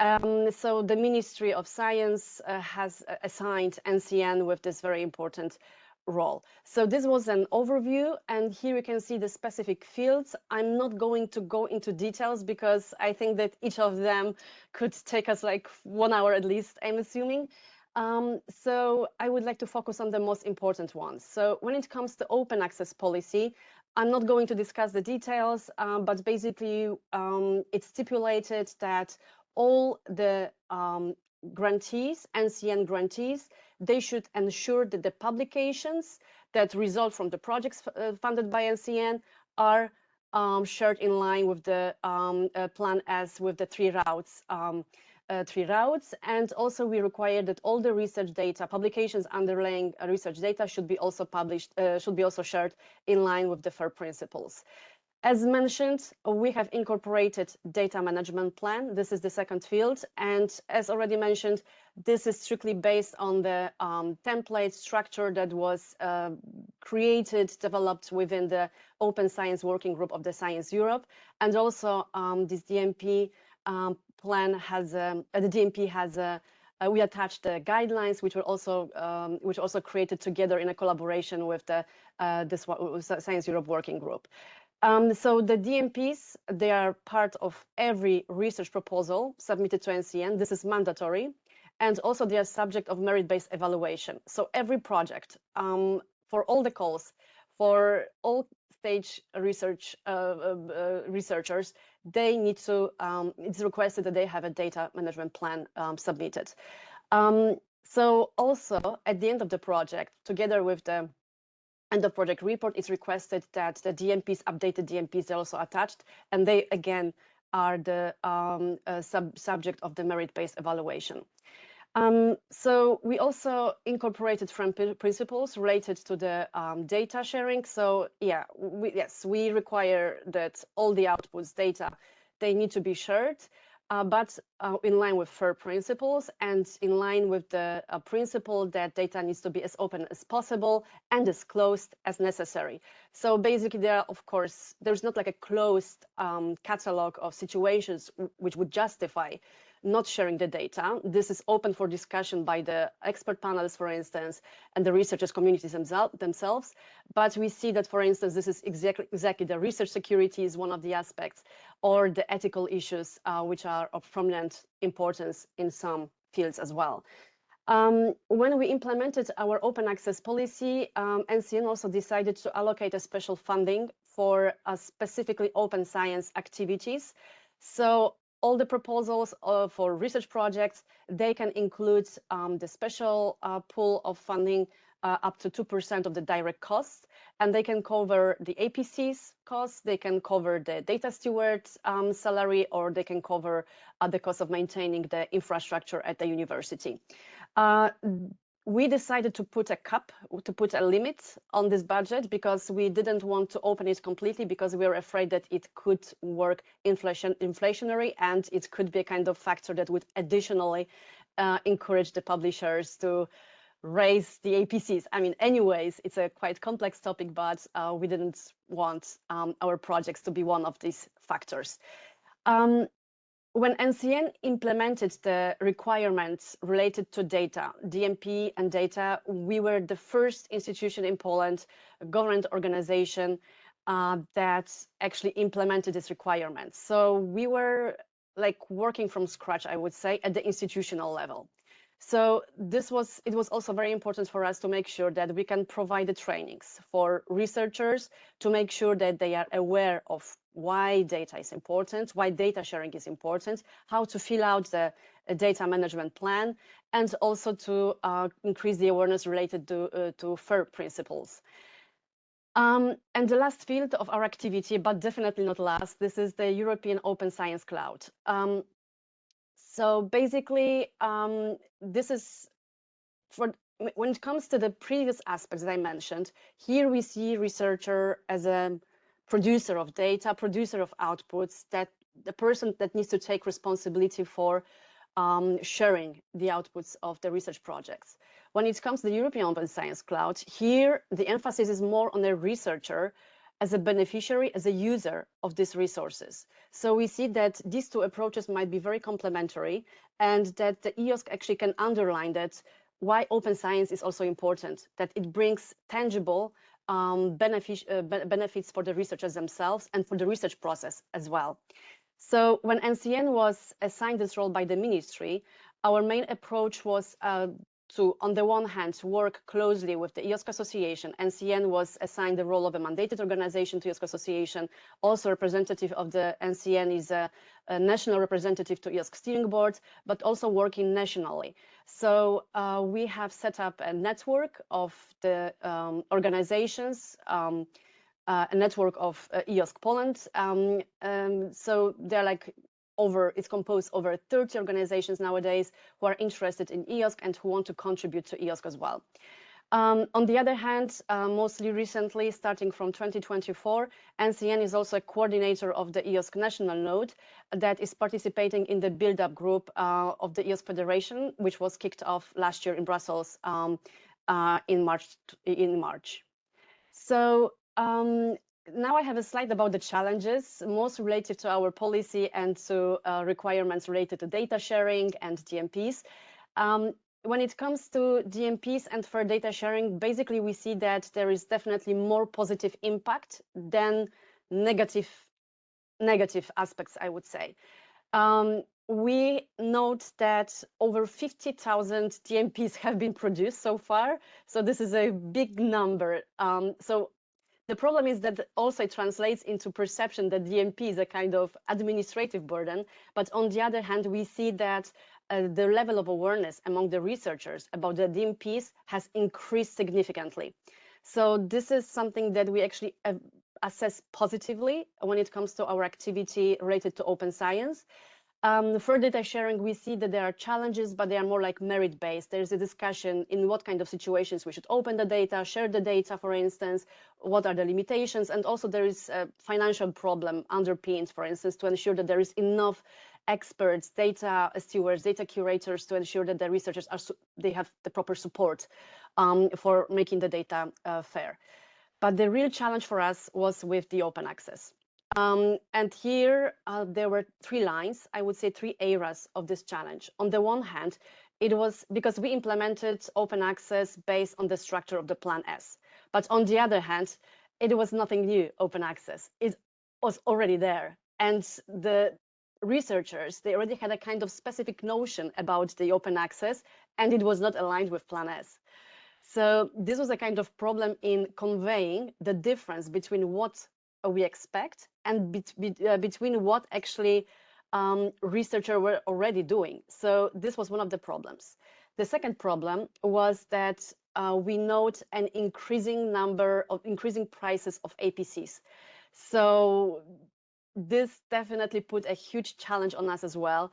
So the Ministry of Science has assigned NCN with this very important role. So this was an overview, and here you can see the specific fields. I'm not going to go into details because I think that each of them could take us like 1 hour at least, I'm assuming. So I would like to focus on the most important ones. So when it comes to open access policy, I'm not going to discuss the details, but basically it's stipulated that all the grantees, NCN grantees, they should ensure that the publications that result from the projects funded by NCN are shared in line with the Plan S, with the three routes. And also we require that all the research data, publications underlying research data, should be also published, should be also shared in line with the FAIR principles. As mentioned, we have incorporated data management plan. This is the second field. And as already mentioned, this is strictly based on the template structure that was created, developed within the Open Science Working Group of the Science Europe. And also this DMP plan has, the DMP has we attached the guidelines, which were also created together in a collaboration with the Science Europe Working Group. So the DMPs, they are part of every research proposal submitted to NCN. This is mandatory. And also they are subject of merit-based evaluation. So every project, for all the calls, for all stage research researchers, they need to, it's requested that they have a data management plan submitted. So also at the end of the project, together with the end of project report, is requested that the DMPs, updated DMPs, are also attached, and they again are the subject of the merit-based evaluation. So we also incorporated FRAM principles related to the data sharing. So yeah, we require that all the outputs data, they need to be shared, but in line with FAIR principles and in line with the principle that data needs to be as open as possible and as closed as necessary. So basically there are, of course, there's not like a closed catalog of situations which would justify not sharing the data. This is open for discussion by the expert panels, for instance, and the researchers communities themselves. But we see that, for instance, this is exactly the research security is one of the aspects, or the ethical issues, which are of prominent importance in some fields as well. When we implemented our open access policy, NCN also decided to allocate a special funding for specifically open science activities. So all the proposals for research projects, they can include the special pool of funding up to 2% of the direct costs, and they can cover the APC's costs, they can cover the data steward's salary, or they can cover the cost of maintaining the infrastructure at the university. We decided to put a cap, to put a limit on this budget, because we didn't want to open it completely, because we were afraid that it could work inflationary, and it could be a kind of factor that would additionally encourage the publishers to raise the APCs. I mean, anyways, it's a quite complex topic, but we didn't want our projects to be one of these factors. When NCN implemented the requirements related to data, DMP and data, we were the first institution in Poland, a government organization, that actually implemented this requirement. So we were like working from scratch, I would say, at the institutional level. So it was also very important for us to make sure that we can provide the trainings for researchers to make sure that they are aware of why data is important, why data sharing is important, how to fill out the data management plan, and also to increase the awareness related to FAIR principles. And the last field of our activity, but definitely not last, this is the European Open Science Cloud. So basically, this is when it comes to the previous aspects that I mentioned, here we see researcher as a producer of data, producer of outputs, that the person that needs to take responsibility for sharing the outputs of the research projects. When it comes to the European Open Science Cloud, here the emphasis is more on the researcher as a beneficiary, as a user of these resources. So we see that these two approaches might be very complementary, and that the EOSC actually can underline that why open science is also important, that it brings tangible benefits for the researchers themselves and for the research process as well. So when NCN was assigned this role by the ministry, our main approach was to, on the one hand, work closely with the EOSC Association. NCN was assigned the role of a mandated organization to EOSC Association. Also, representative of the NCN is a national representative to EOSC steering board, but also working nationally. So we have set up a network of the organizations, a network of EOSC Poland. So they're like it's composed over 30 organizations nowadays who are interested in EOSC and who want to contribute to EOSC as well. On the other hand, mostly recently, starting from 2024, NCN is also a coordinator of the EOSC national node that is participating in the build-up group of the EOSC Federation, which was kicked off last year in Brussels in March. So now I have a slide about the challenges, most related to our policy and to requirements related to data sharing and DMPs. When it comes to DMPs and for data sharing, basically we see that there is definitely more positive impact than negative aspects, I would say. We note that over 50,000 DMPs have been produced so far. So this is a big number. So the problem is that also it translates into perception that DMP is a kind of administrative burden. But on the other hand, we see that the level of awareness among the researchers about the DMPs has increased significantly. So this is something that we actually assess positively when it comes to our activity related to open science. For data sharing, we see that there are challenges, but they are more like merit-based. There's a discussion in what kind of situations we should open the data, share the data, for instance, what are the limitations, and also there is a financial problem underpinned, for instance, to ensure that there is enough experts, data stewards, data curators to ensure that the researchers they have the proper support for making the data fair. But the real challenge for us was with the open access. And here there were three lines, I would say three areas of this challenge. On the one hand, it was because we implemented open access based on the structure of the Plan S. But on the other hand, it was nothing new, open access. It was already there. And the researchers, they already had a kind of specific notion about the open access, and it was not aligned with Plan S. So this was a kind of problem in conveying the difference between what we expect and between what actually researchers were already doing. So this was one of the problems. The second problem was that we note an increasing prices of APCs. So this definitely put a huge challenge on us as well.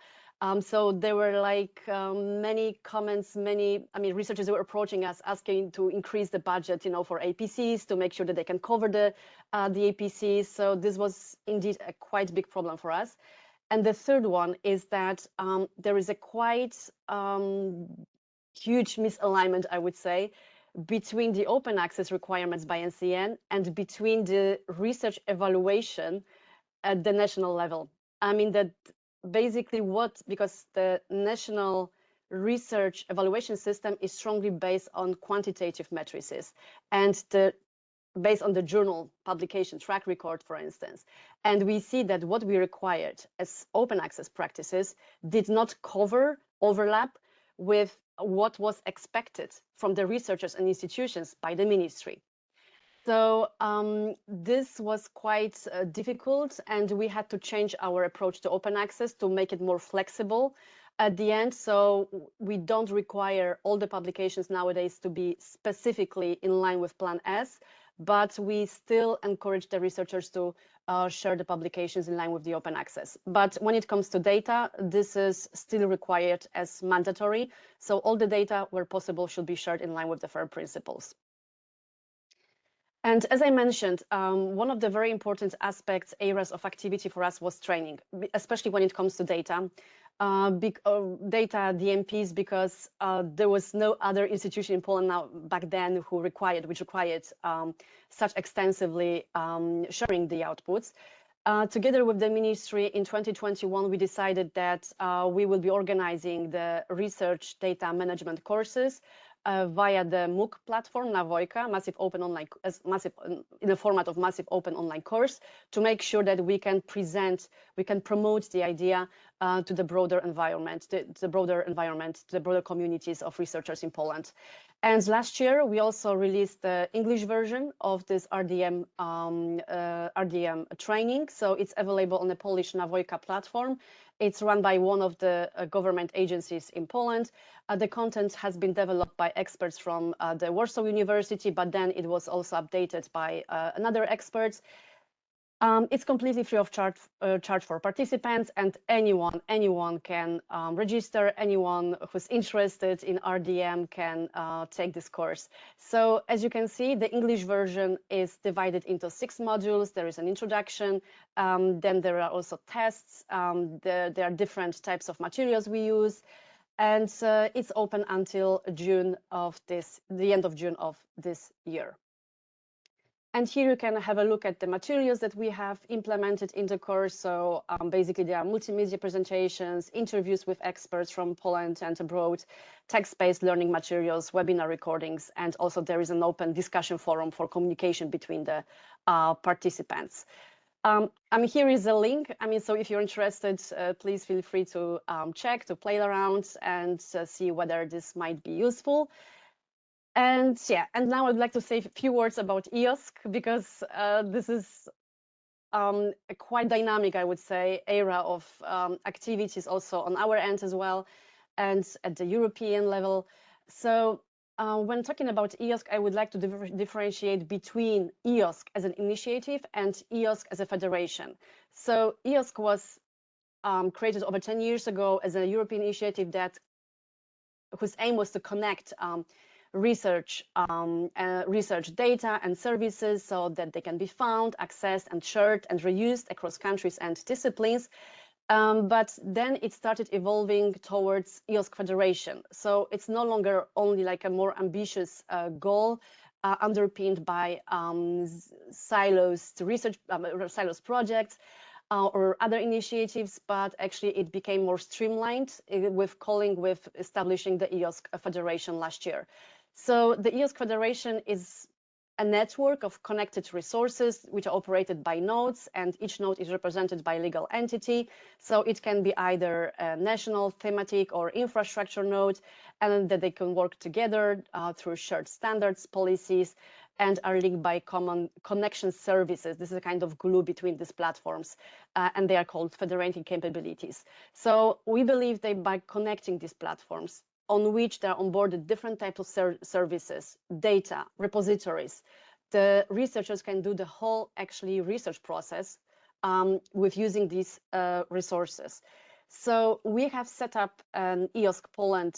So there were like many comments, researchers were approaching us asking to increase the budget, for APCs to make sure that they can cover the APCs. So this was indeed a quite big problem for us. And the third one is that there is a quite huge misalignment, I would say, between the open access requirements by NCN and between the research evaluation at the national level. I mean that basically because the national research evaluation system is strongly based on quantitative matrices and based on the journal publication track record, for instance. And we see that what we required as open access practices did not overlap with what was expected from the researchers and institutions by the ministry. So this was quite difficult, and we had to change our approach to open access to make it more flexible at the end. So we don't require all the publications nowadays to be specifically in line with Plan S, but we still encourage the researchers to share the publications in line with the open access. But when it comes to data, this is still required as mandatory. So all the data, where possible, should be shared in line with the FAIR principles. And as I mentioned, one of the very important aspects, areas of activity for us was training, especially when it comes to data. Data DMPs, because there was no other institution in Poland now back then which required such extensively sharing the outputs. Together with the ministry in 2021, we decided that we will be organizing the research data management courses via the MOOC platform, Nawojka, in the format of massive open online course, to make sure that we can promote the idea to the broader environment, to the broader communities of researchers in Poland. And last year, we also released the English version of this RDM training. So it's available on the Polish Nawojka platform. It's run by one of the government agencies in Poland. The content has been developed by experts from the Warsaw University, but then it was also updated by another experts. It's completely free of charge for participants, and anyone can register. Anyone who's interested in RDM can take this course. So as you can see, the English version is divided into 6 modules. There is an introduction, then there are also tests. There are different types of materials we use, and it's open until the end of June of this year. And here you can have a look at the materials that we have implemented in the course. So basically, there are multimedia presentations, interviews with experts from Poland and abroad, text-based learning materials, webinar recordings, and also there is an open discussion forum for communication between the participants. Here is a link. So if you're interested, please feel free to check, to play around and see whether this might be useful. And now I'd like to say a few words about EOSC, because this is a quite dynamic, I would say, era of activities also on our end as well, and at the European level. So when talking about EOSC, I would like to differentiate between EOSC as an initiative and EOSC as a federation. So EOSC was created over 10 years ago as a European initiative whose aim was to connect research data and services so that they can be found, accessed, and shared and reused across countries and disciplines. But then it started evolving towards EOSC Federation. So it's no longer only like a more ambitious goal underpinned by silos projects or other initiatives, but actually it became more streamlined with establishing the EOSC Federation last year. So the EOSC Federation is a network of connected resources which are operated by nodes, and each node is represented by a legal entity. So it can be either a national, thematic, or infrastructure node, and that they can work together through shared standards, policies, and are linked by common connection services. This is a kind of glue between these platforms, and they are called federating capabilities. So we believe that by connecting these platforms, on which there are onboarded different types of services, data, repositories, the researchers can do the whole research process with using these resources. So we have set up an EOSC Poland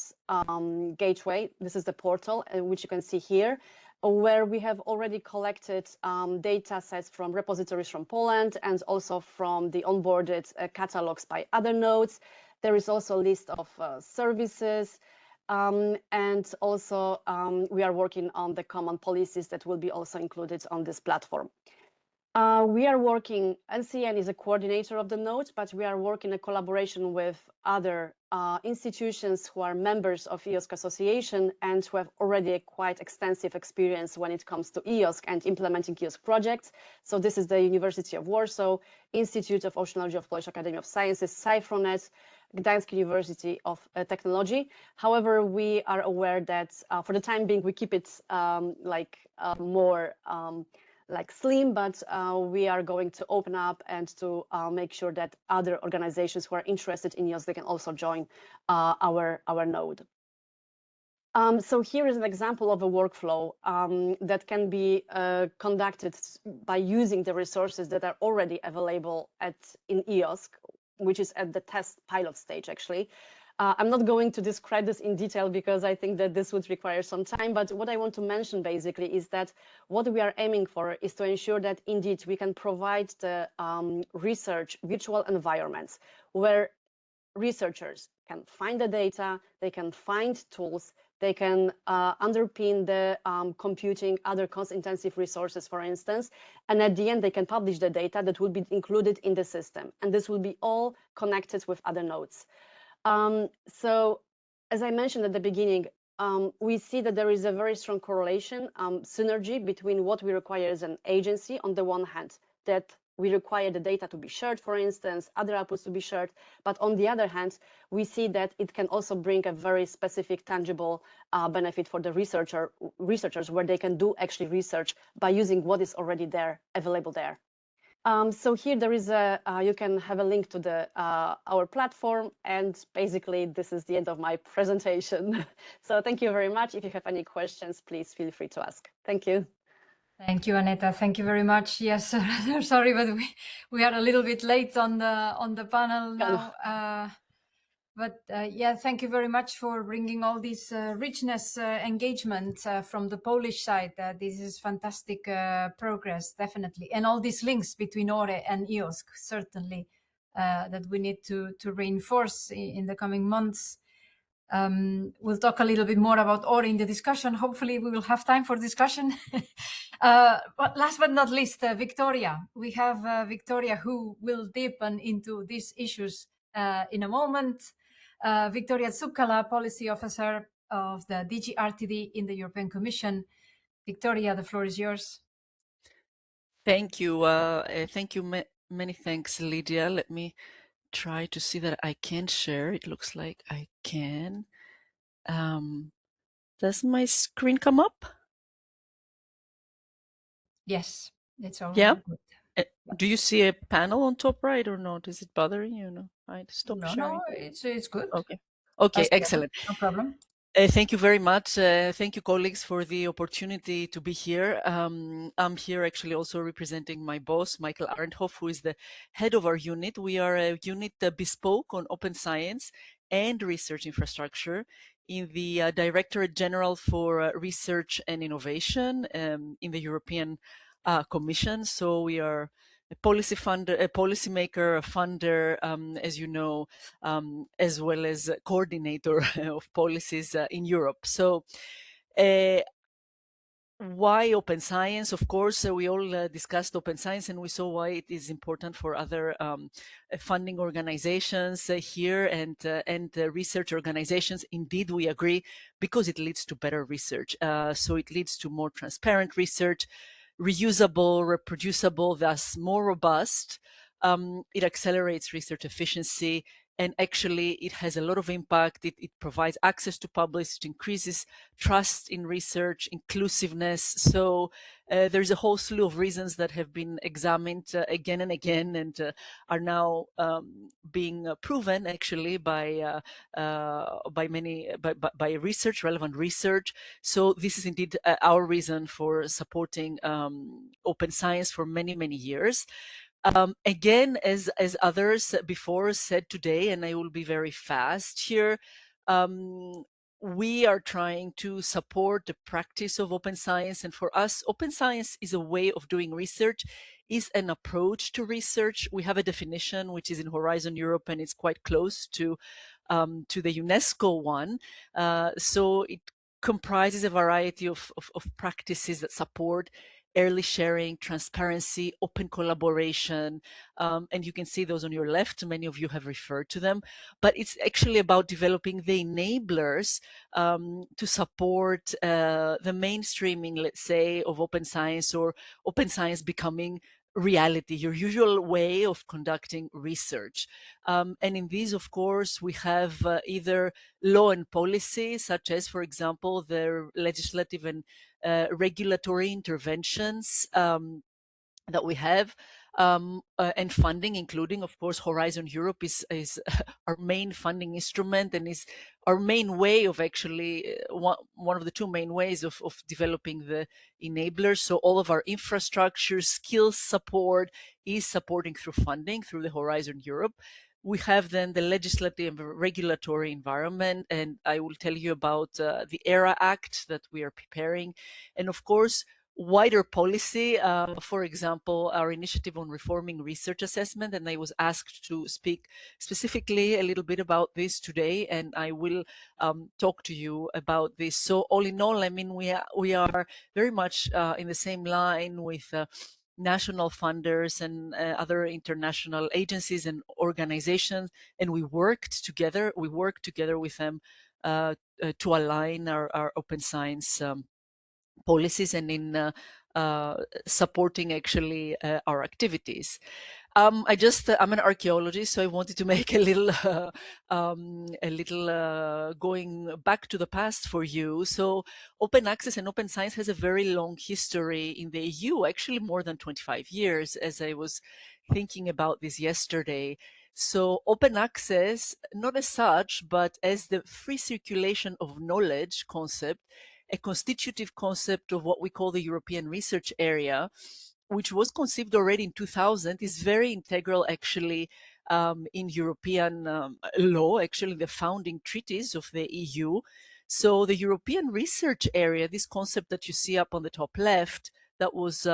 gateway. This is the portal, which you can see here, where we have already collected data sets from repositories from Poland and also from the onboarded catalogs by other nodes. There is also a list of services, and also we are working on the common policies that will be also included on this platform. NCN is a coordinator of the node, but we are working in collaboration with other institutions who are members of EOSC Association and who have already a quite extensive experience when it comes to EOSC and implementing EOSC projects. So this is the University of Warsaw, Institute of Oceanology of Polish Academy of Sciences, Cyfronet, Gdańsk University of Technology. However, we are aware that for the time being, we keep it more like slim, but we are going to open up and to make sure that other organizations who are interested in EOS, they can also join our node. So here is an example of a workflow that can be conducted by using the resources that are already available in EOSC, which is at the test pilot stage, actually. I'm not going to describe this in detail because I think that this would require some time, but what I want to mention basically is that what we are aiming for is to ensure that indeed we can provide the research virtual environments where researchers can find the data, they can find tools, they can underpin the computing other cost-intensive resources, for instance, and at the end they can publish the data that will be included in the system, and this will be all connected with other nodes. So as I mentioned at the beginning, we see that there is a very strong correlation, synergy between what we require as an agency on the one hand, that we require the data to be shared, for instance, other outputs to be shared. But on the other hand, we see that it can also bring a very specific, tangible benefit for the researchers, where they can do actually research by using what is already there, available there. So here there is you can have a link to our platform, and basically this is the end of my presentation. So thank you very much. If you have any questions, please feel free to ask. Thank you. Thank you, Aneta. Thank you very much. Yes, sorry, but we are a little bit late on the panel now. Yeah, thank you very much for bringing all this richness, engagement from the Polish side. This is fantastic progress, definitely. And all these links between ORE and EOSC, certainly, that we need to reinforce in the coming months. We'll talk a little bit more about ORE in the discussion. Hopefully we will have time for discussion. But last but not least, Victoria. We have Victoria who will deepen into these issues in a moment. Victoria Zuccala, Policy Officer of the DG RTD in the European Commission. Victoria, the floor is yours. Thank you. Thank you. Many thanks, Lydia. Let me try to see that I can share. It looks like I can. Does my screen come up? Yes, it's all yeah. good. Do you see a panel on top right or not? Is it bothering you? No, I stop sharing. No, it's good. Okay, excellent. No problem. Thank you very much. Thank you, colleagues, for the opportunity to be here. I'm here actually also representing my boss, Michael Arendhoff, who is the head of our unit. We are a unit bespoke on open science and research infrastructure in the Directorate General for Research and Innovation in the European Commission. So we are a policy funder, a policymaker, a funder, as you know, as well as a coordinator of policies in Europe. So why open science? Of course, we all discussed open science, and we saw why it is important for other funding organizations here and research organizations. Indeed, we agree, because it leads to better research. So it leads to more transparent research, reusable, reproducible, thus more robust. It accelerates research efficiency, and actually it has a lot of impact. It provides access to publish, it increases trust in research, inclusiveness. So there's a whole slew of reasons that have been examined again and again, and are now being proven actually by research, relevant research. So this is indeed our reason for supporting open science for many, many years. Again, as others before said today, and I will be very fast here, we are trying to support the practice of open science. And for us, open science is a way of doing research, is an approach to research. We have a definition which is in Horizon Europe, and it's quite close to the UNESCO one. So it comprises a variety of practices that support early sharing, transparency, open collaboration, and you can see those on your left. Many of you have referred to them, but it's actually about developing the enablers to support the mainstreaming, let's say, of open science, or open science becoming reality, your usual way of conducting research. And in these, of course, we have either law and policy, such as, for example, the legislative and regulatory interventions that we have, and funding, including, of course, Horizon Europe is our main funding instrument and is our main way of actually one of the two main ways of developing the enablers. So all of our infrastructure, skills support is supporting through funding through the Horizon Europe. We have then the legislative and regulatory environment, and I will tell you about the ERA Act that we are preparing. And of course, wider policy, for example, our initiative on reforming research assessment, and I was asked to speak specifically a little bit about this today, and I will talk to you about this. So all in all, I mean, we are very much in the same line with national funders and other international agencies and organizations, and we worked together with them to align our open science policies and in supporting actually our activities. I'm an archaeologist, so I wanted to make a little going back to the past for you. So open access and open science has a very long history in the EU, actually more than 25 years, as I was thinking about this yesterday. So open access, not as such, but as the free circulation of knowledge concept, a constitutive concept of what we call the European Research Area, which was conceived already in 2000, is very integral actually in European law, actually the founding treaties of the EU. So the European Research Area, this concept that you see up on the top left, that was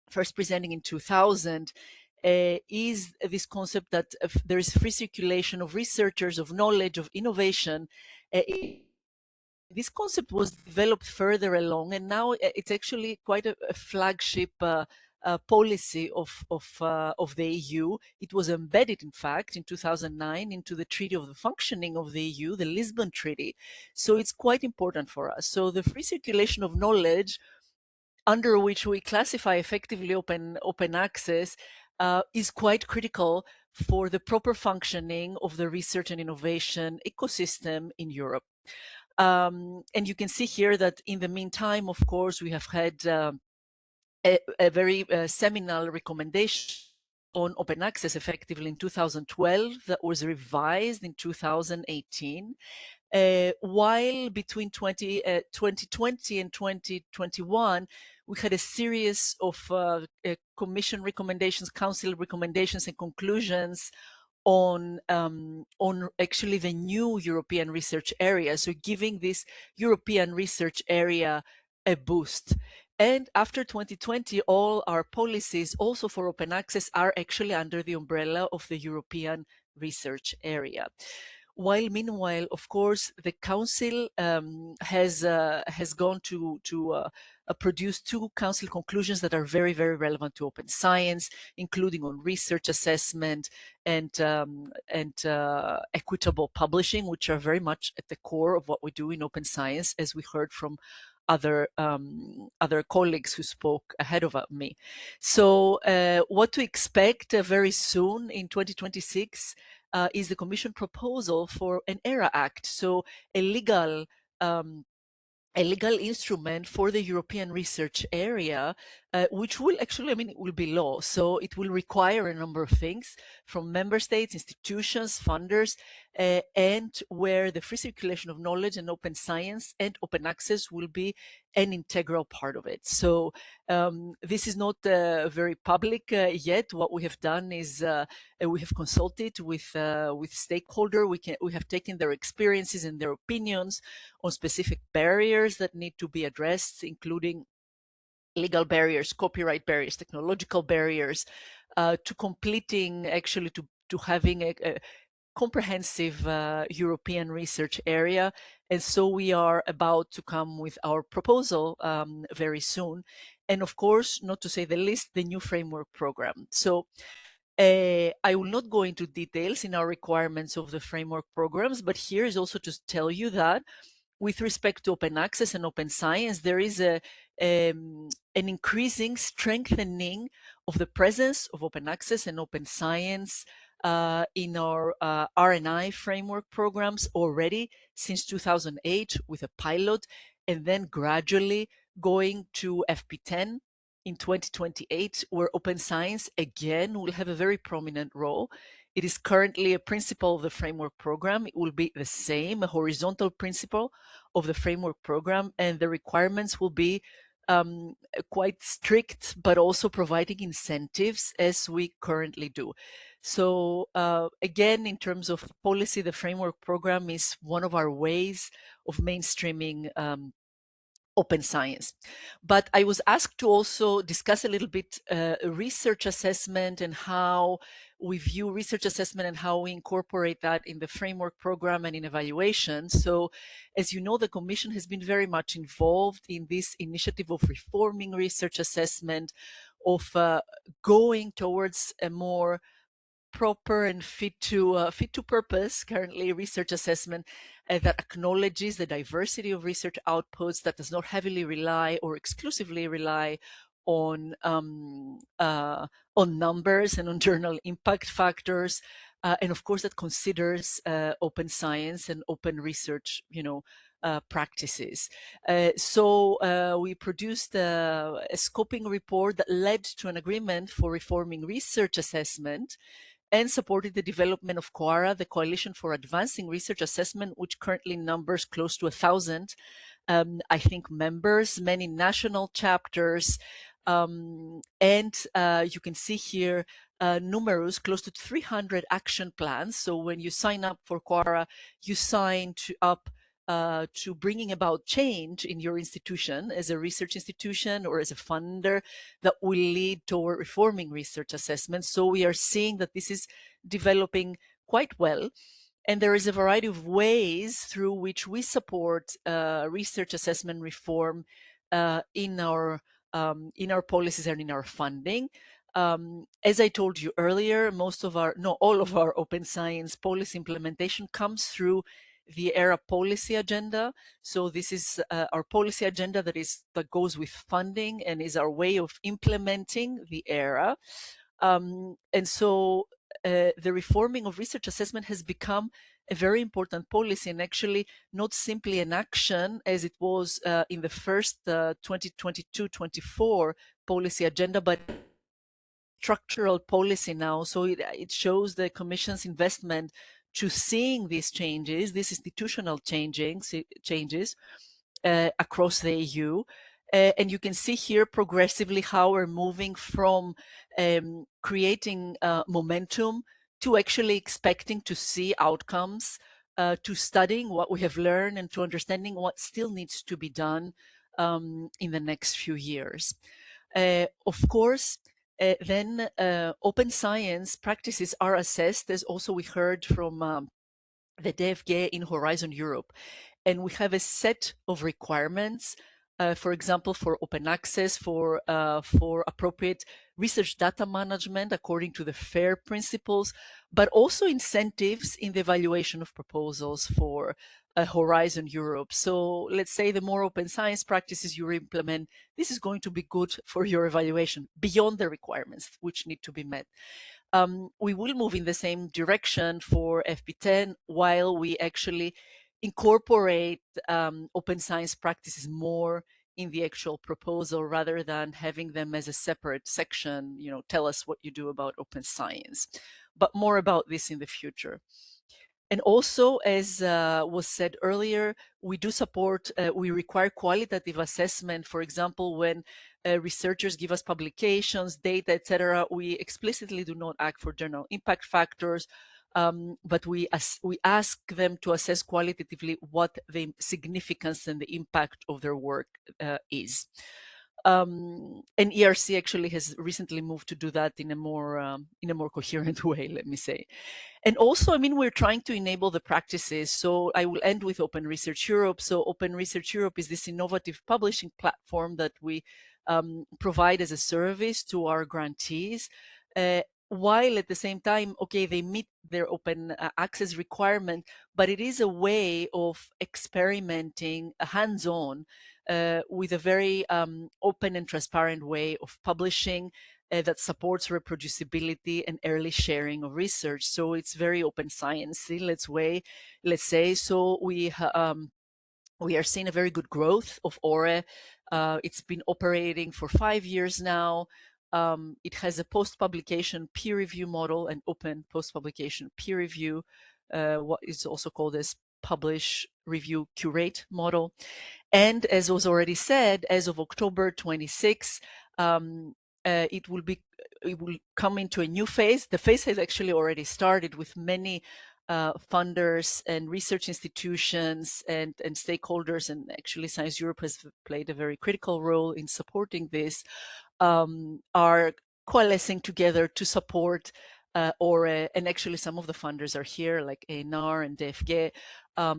first presenting in 2000, is this concept that there is free circulation of researchers, of knowledge, of innovation. This concept was developed further along, and now it's actually quite a flagship policy of the EU. It was embedded, in fact, in 2009 into the Treaty of the Functioning of the EU, the Lisbon Treaty. So it's quite important for us. So the free circulation of knowledge, under which we classify effectively open access, is quite critical for the proper functioning of the research and innovation ecosystem in Europe. And you can see here that in the meantime, of course, we have had a very seminal recommendation on open access effectively in 2012 that was revised in 2018. While between 2020 and 2021, we had a series of Commission recommendations, Council recommendations, and conclusions on actually the new European Research Area, so giving this European Research Area a boost. And after 2020, all our policies also for open access are actually under the umbrella of the European Research Area. While meanwhile, of course, the Council has gone to produce two Council conclusions that are very, very relevant to open science, including on research assessment and equitable publishing, which are very much at the core of what we do in open science, as we heard from other colleagues who spoke ahead of me. So what to expect very soon in 2026 is the Commission proposal for an ERA Act, so a legal instrument for the European Research Area, which will actually, it will be law. So it will require a number of things from member states, institutions, funders, and where the free circulation of knowledge and open science and open access will be an integral part of it. So this is not very public yet. What we have done is we have consulted with stakeholders. We have taken their experiences and their opinions on specific barriers that need to be addressed, including legal barriers, copyright barriers, technological barriers, to completing, actually to having a comprehensive European research area. And so we are about to come with our proposal very soon. And of course, not to say the least, the new framework program. So I will not go into details in our requirements of the framework programs, but here is also to tell you that with respect to open access and open science, there is an increasing strengthening of the presence of open access and open science in our R&I framework programs already since 2008 with a pilot, and then gradually going to FP10 in 2028, where open science again will have a very prominent role. It is currently a principle of the framework program. It will be the same, a horizontal principle of the framework program, and the requirements will be quite strict, but also providing incentives as we currently do. So again, in terms of policy, the framework program is one of our ways of mainstreaming open science. But I was asked to also discuss a little bit research assessment and how we view research assessment and how we incorporate that in the framework program and in evaluation. So as you know, the Commission has been very much involved in this initiative of reforming research assessment, of going towards a more proper and fit to purpose currently research assessment that acknowledges the diversity of research outputs, that does not heavily rely or exclusively rely on numbers and on journal impact factors, and of course that considers open science and open research, practices. So we produced a scoping report that led to an agreement for reforming research assessment and supported the development of COARA, the Coalition for Advancing Research Assessment, which currently numbers close to 1,000, I think, members, many national chapters, and you can see here numerous, close to 300 action plans. So when you sign up for COARA, you sign up to bringing about change in your institution as a research institution or as a funder that will lead toward reforming research assessment. So we are seeing that this is developing quite well. And there is a variety of ways through which we support research assessment reform in our policies and in our funding. As I told you earlier, all of our open science policy implementation comes through the ERA policy agenda. So this is our policy agenda that goes with funding and is our way of implementing the ERA. And so the reforming of research assessment has become a very important policy, and actually not simply an action as it was in the first 2022-24 policy agenda, but structural policy now. So it shows the Commission's investment to seeing these changes, these institutional changes across the EU. And you can see here progressively how we're moving from creating momentum to actually expecting to see outcomes, to studying what we have learned and to understanding what still needs to be done in the next few years. Of course, then open science practices are assessed, as also we heard from the DFG in Horizon Europe. And we have a set of requirements, for example, for open access, for appropriate research data management according to the FAIR principles, but also incentives in the evaluation of proposals for Horizon Europe. So let's say the more open science practices you implement, this is going to be good for your evaluation beyond the requirements which need to be met. We will move in the same direction for FP10 while we actually incorporate open science practices more in the actual proposal rather than having them as a separate section, tell us what you do about open science. But more about this in the future. And also, as was said earlier, we do support, we require qualitative assessment. For example, when researchers give us publications, data, etc., we explicitly do not act for journal impact factors, but we ask them to assess qualitatively what the significance and the impact of their work is. And ERC actually has recently moved to do that in a more coherent way, let me say. And also, we're trying to enable the practices. So I will end with Open Research Europe. So Open Research Europe is this innovative publishing platform that we provide as a service to our grantees, while at the same time, they meet their open access requirement, but it is a way of experimenting hands-on with a very open and transparent way of publishing that supports reproducibility and early sharing of research. So it's very open sciencey, let's say. So we are seeing a very good growth of ORE. It's been operating for 5 years now. It has a post-publication peer review model, an open post-publication peer review, what is also called as publish, review, curate model. And as was already said, as of October 26, it will come into a new phase. The phase has actually already started with many funders and research institutions and stakeholders, and actually Science Europe has played a very critical role in supporting this, are coalescing together to support ORE, and actually some of the funders are here, like ENAR and DFG,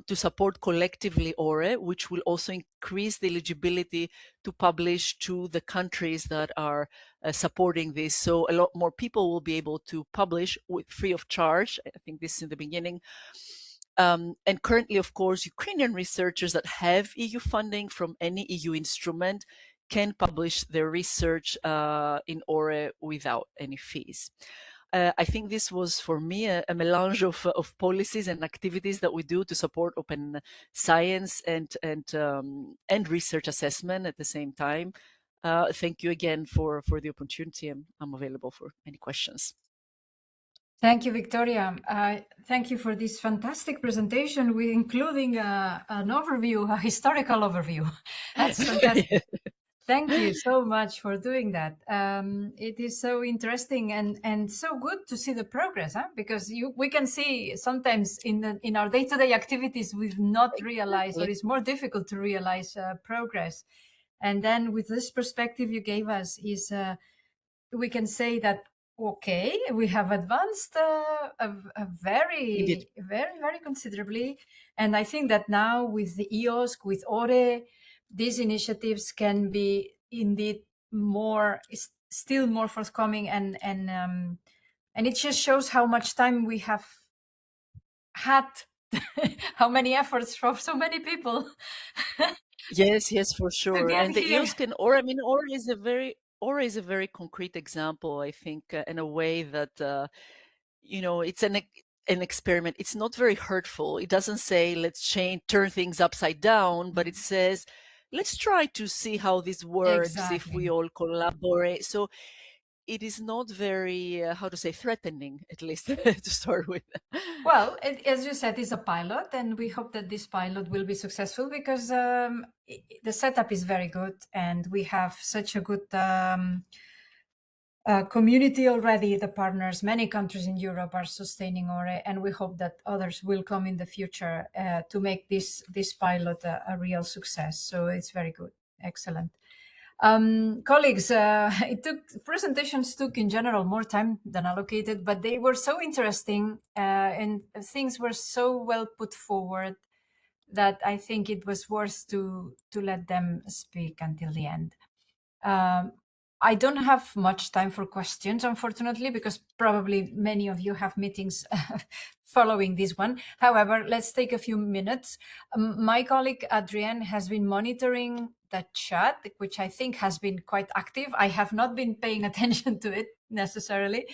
to support collectively ORE, which will also increase the eligibility to publish to the countries that are supporting this. So a lot more people will be able to publish free of charge. I think this is in the beginning. And currently, of course, Ukrainian researchers that have EU funding from any EU instrument can publish their research in ORE without any fees. I think this was, for me, a melange of policies and activities that we do to support open science and research assessment at the same time. Thank you again for the opportunity. I'm available for any questions. Thank you, Victoria. Thank you for this fantastic presentation, including an overview, a historical overview. That's fantastic. Thank you so much for doing that. It is so interesting and so good to see the progress, huh? Because we can see sometimes in our day-to-day activities we've not realized, or it's more difficult to realize progress. And then with this perspective you gave us, we can say that okay, we have advanced very, very considerably, and I think that now with the EOSC, with ORE, these initiatives can be indeed still more forthcoming, and it just shows how much time we have had, how many efforts from so many people. Yes, for sure. And the here. EOS can, or I mean, ORA is a very concrete example, I think, in a way that it's an experiment. It's not very hurtful. It doesn't say let's turn things upside down, but it says let's try to see how this works if we all collaborate. So it is not very, how to say, threatening, at least to start with. Well, as you said, it's a pilot, and we hope that this pilot will be successful because the setup is very good, and we have such a good community already. The partners, many countries in Europe are sustaining ORE, and we hope that others will come in the future to make this pilot a real success. So it's very good. Excellent. Colleagues, presentations took in general more time than allocated, but they were so interesting and things were so well put forward that I think it was worth to let them speak until the end. I don't have much time for questions, unfortunately, because probably many of you have meetings following this one. However, let's take a few minutes. My colleague Adrienne has been monitoring the chat, which I think has been quite active. I have not been paying attention to it necessarily.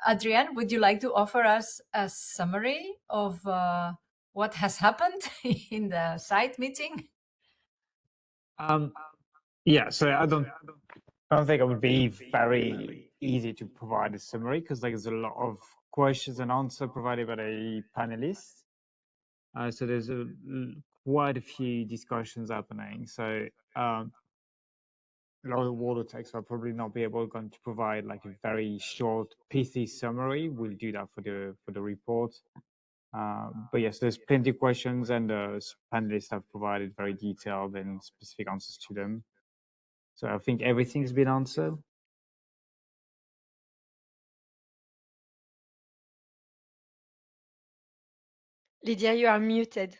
Adrienne, would you like to offer us a summary of what has happened in the site meeting? Yeah, so I don't think it would be very easy to provide a summary because there's a lot of questions and answers provided by the panelists. So there's quite a few discussions happening. So a lot of water text will probably not be able to provide like a very short, pithy summary. We'll do that for the report. But yes, there's plenty of questions, and the panelists have provided very detailed and specific answers to them. So I think everything's been answered. Lydia, you are muted.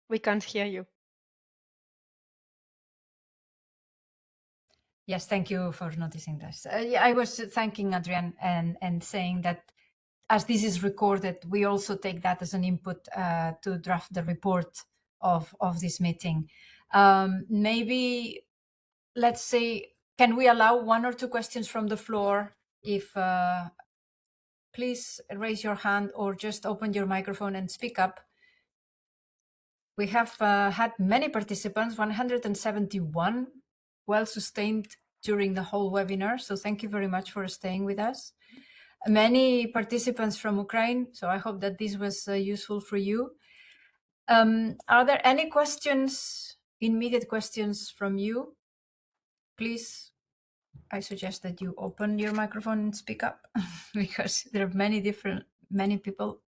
We can't hear you. Yes, thank you for noticing this. I was thanking Adrienne and saying that as this is recorded, we also take that as an input to draft the report of this meeting. Maybe, let's say, Can we allow 1 or 2 questions from the floor? If please raise your hand or just open your microphone and speak up. We have had many participants, 171, well sustained during the whole webinar. So thank you very much for staying with us. Many participants from Ukraine, so I hope that this was useful for you. Are there any questions, immediate questions from you? Please, I suggest that you open your microphone and speak up because there are many people.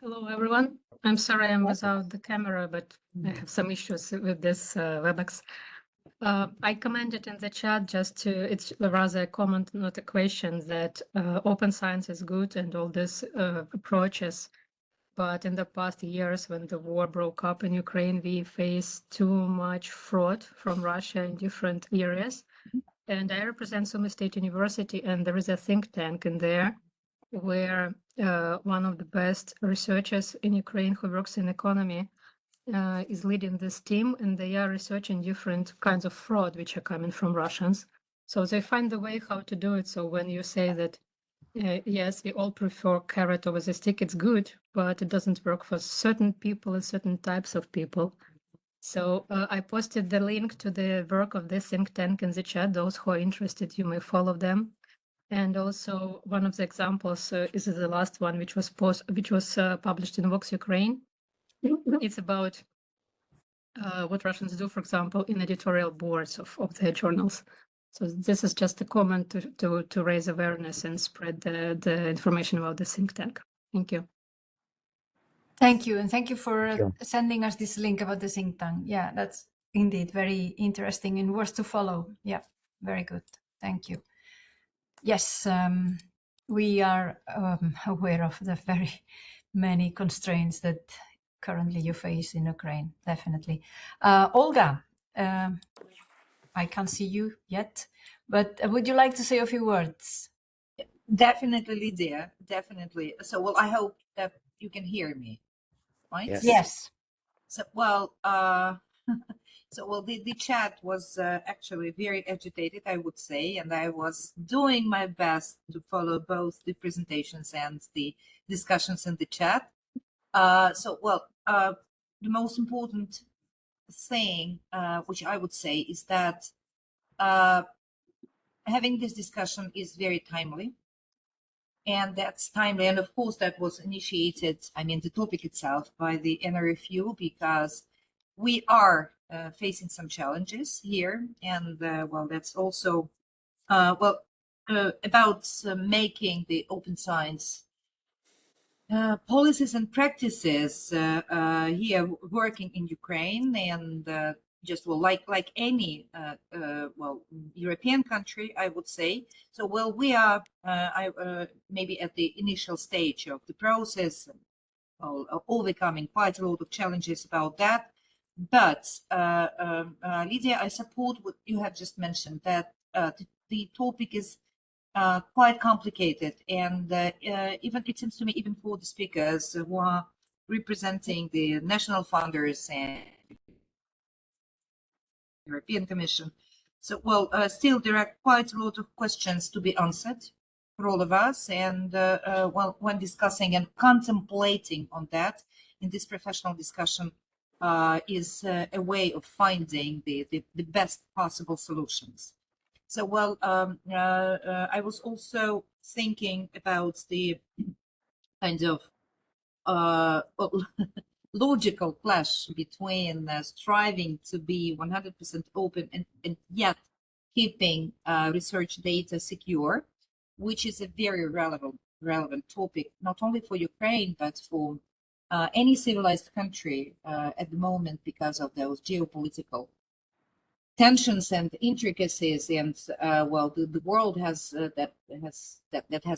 Hello, everyone. I'm sorry I'm without the camera, but I have some issues with this WebEx. I commented in the chat it's rather a comment, not a question, that open science is good and all these approaches. But in the past years, when the war broke up in Ukraine, we faced too much fraud from Russia in different areas. And I represent Sumy State University, and there is a think tank in there where one of the best researchers in Ukraine who works in economy is leading this team, and they are researching different kinds of fraud which are coming from Russians. So they find the way how to do it. So when you say that, yes, we all prefer carrot over the stick, it's good, but it doesn't work for certain people and certain types of people. So I posted the link to the work of this think tank in the chat. Those who are interested, you may follow them. And also one of the examples is the last one, which was published in Vox Ukraine. It's about what Russians do, for example, in editorial boards of their journals. So this is just a comment to raise awareness and spread the information about the think tank. Thank you. Thank you. And thank you for sending us this link about the think tank. Yeah, that's indeed very interesting and worth to follow. Yeah, very good. Thank you. Yes, we are aware of the very many constraints that currently you face in Ukraine, definitely. Olga, I can't see you yet, but would you like to say a few words? Definitely, Lydia, definitely. So, well, I hope that you can hear me, right? Yes. So, well, the chat was actually very agitated, I would say, and I was doing my best to follow both the presentations and the discussions in the chat. The most important thing, which I would say, is that having this discussion is very timely. And that's timely. And of course, that was initiated, the topic itself, by the NRFU, because we are facing some challenges here. And that's also about making the open science policies and practices here working in Ukraine, and like any European country, I would say. So we are maybe at the initial stage of the process, overcoming quite a lot of challenges about that. But Lydia, I support what you have just mentioned, that the topic is quite complicated, and even it seems to me, even for the speakers who are representing the national funders and European Commission. So, still there are quite a lot of questions to be answered for all of us, and when discussing and contemplating on that in this professional discussion is a way of finding the best possible solutions. So, I was also thinking about the kind of logical clash between striving to be 100% open and yet keeping research data secure, which is a very relevant topic, not only for Ukraine, but for any civilized country at the moment, because of those geopolitical tensions and intricacies, and the world has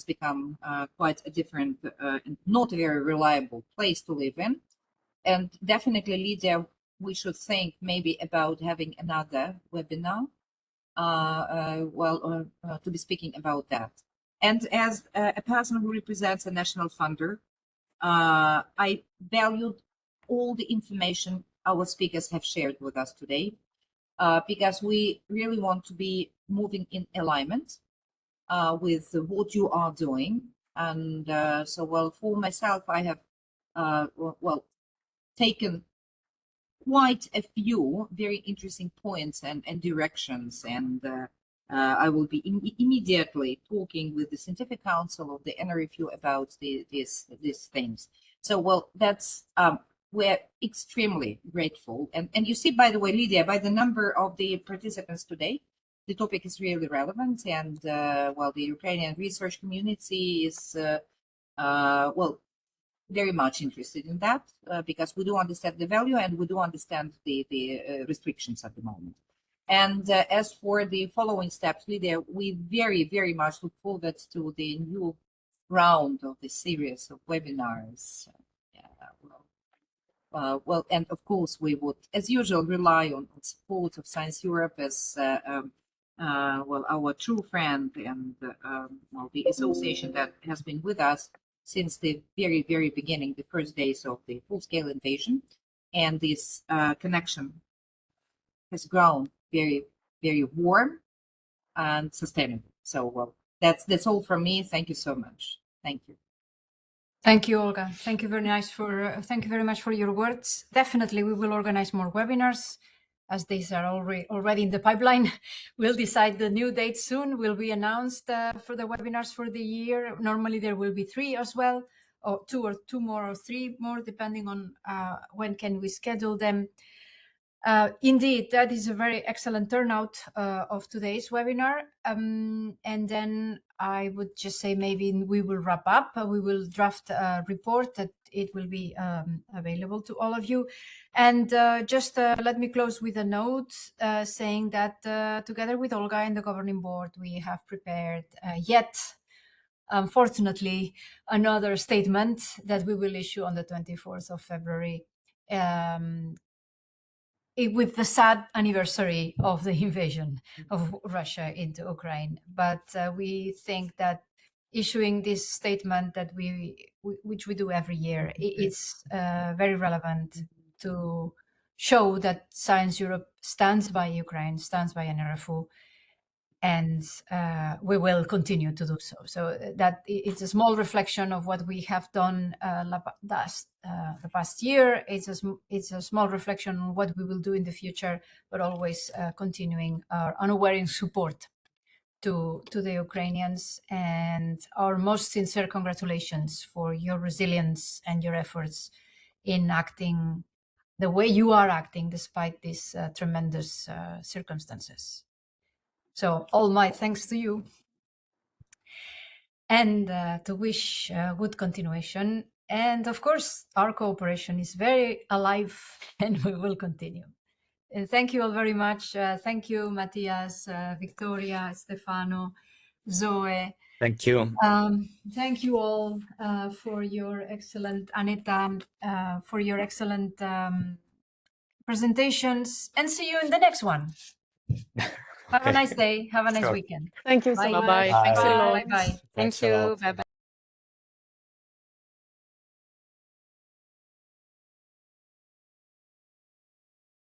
become quite a different and not very reliable place to live in. And definitely, Lydia, we should think maybe about having another webinar to be speaking about that. And as a person who represents a national funder, I valued all the information our speakers have shared with us today. because we really want to be moving in alignment with what you are doing. And so, well, for myself, I have, taken quite a few very interesting points and directions. And I will be immediately talking with the Scientific Council of the NRFU about these things. So, well, that's, we're extremely grateful. And you see, by the way, Lydia, by the number of the participants today, the topic is really relevant. And, well, the Ukrainian research community is, very much interested in that because we do understand the value and we do understand the restrictions at the moment. And as for the following steps, Lydia, we very, very much look forward to the new round of the series of webinars. Well, and of course, we would, as usual, rely on support of Science Europe as well, our true friend and well, the association that has been with us since the very, very beginning, the first days of the full-scale invasion. And this connection has grown very, very warm and sustainable. So, well, that's all from me. Thank you so much. Thank you. Thank you, Olga. Thank you very much for your words. Definitely, we will organize more webinars, as these are already in the pipeline. We'll decide the new date soon. Will be announced for the webinars for the year. Normally, there will be 3 as well, or two more or 3 more, depending on when can we schedule them. Indeed, that is a very excellent turnout of today's webinar. And then I would just say maybe we will wrap up. We will draft a report that it will be available to all of you. And just let me close with a note saying that together with Olga and the governing board, we have prepared yet, unfortunately, another statement that we will issue on the 24th of February. With the sad anniversary of the invasion of Russia into Ukraine. But we think that issuing this statement that which we do every year, it's very relevant to show that Science Europe stands by Ukraine, stands by NRFU, and we will continue to do so. So that it's a small reflection of what we have done the past year. It's a small reflection on what we will do in the future, but always continuing our unwavering support to the Ukrainians, and our most sincere congratulations for your resilience and your efforts in acting the way you are acting despite these tremendous circumstances. So all my thanks to you, and to wish good continuation. And of course, our cooperation is very alive and we will continue. And thank you all very much. Thank you, Matthias, Victoria, Stefano, Zoe. Thank you. Thank you all for your excellent, Aneta, for your excellent presentations, and see you in the next one. Have a nice day. Have a nice weekend. Thank you so much. Bye-bye. Thanks a lot. Bye-bye. Thanks Thank a you. lot. Bye-bye.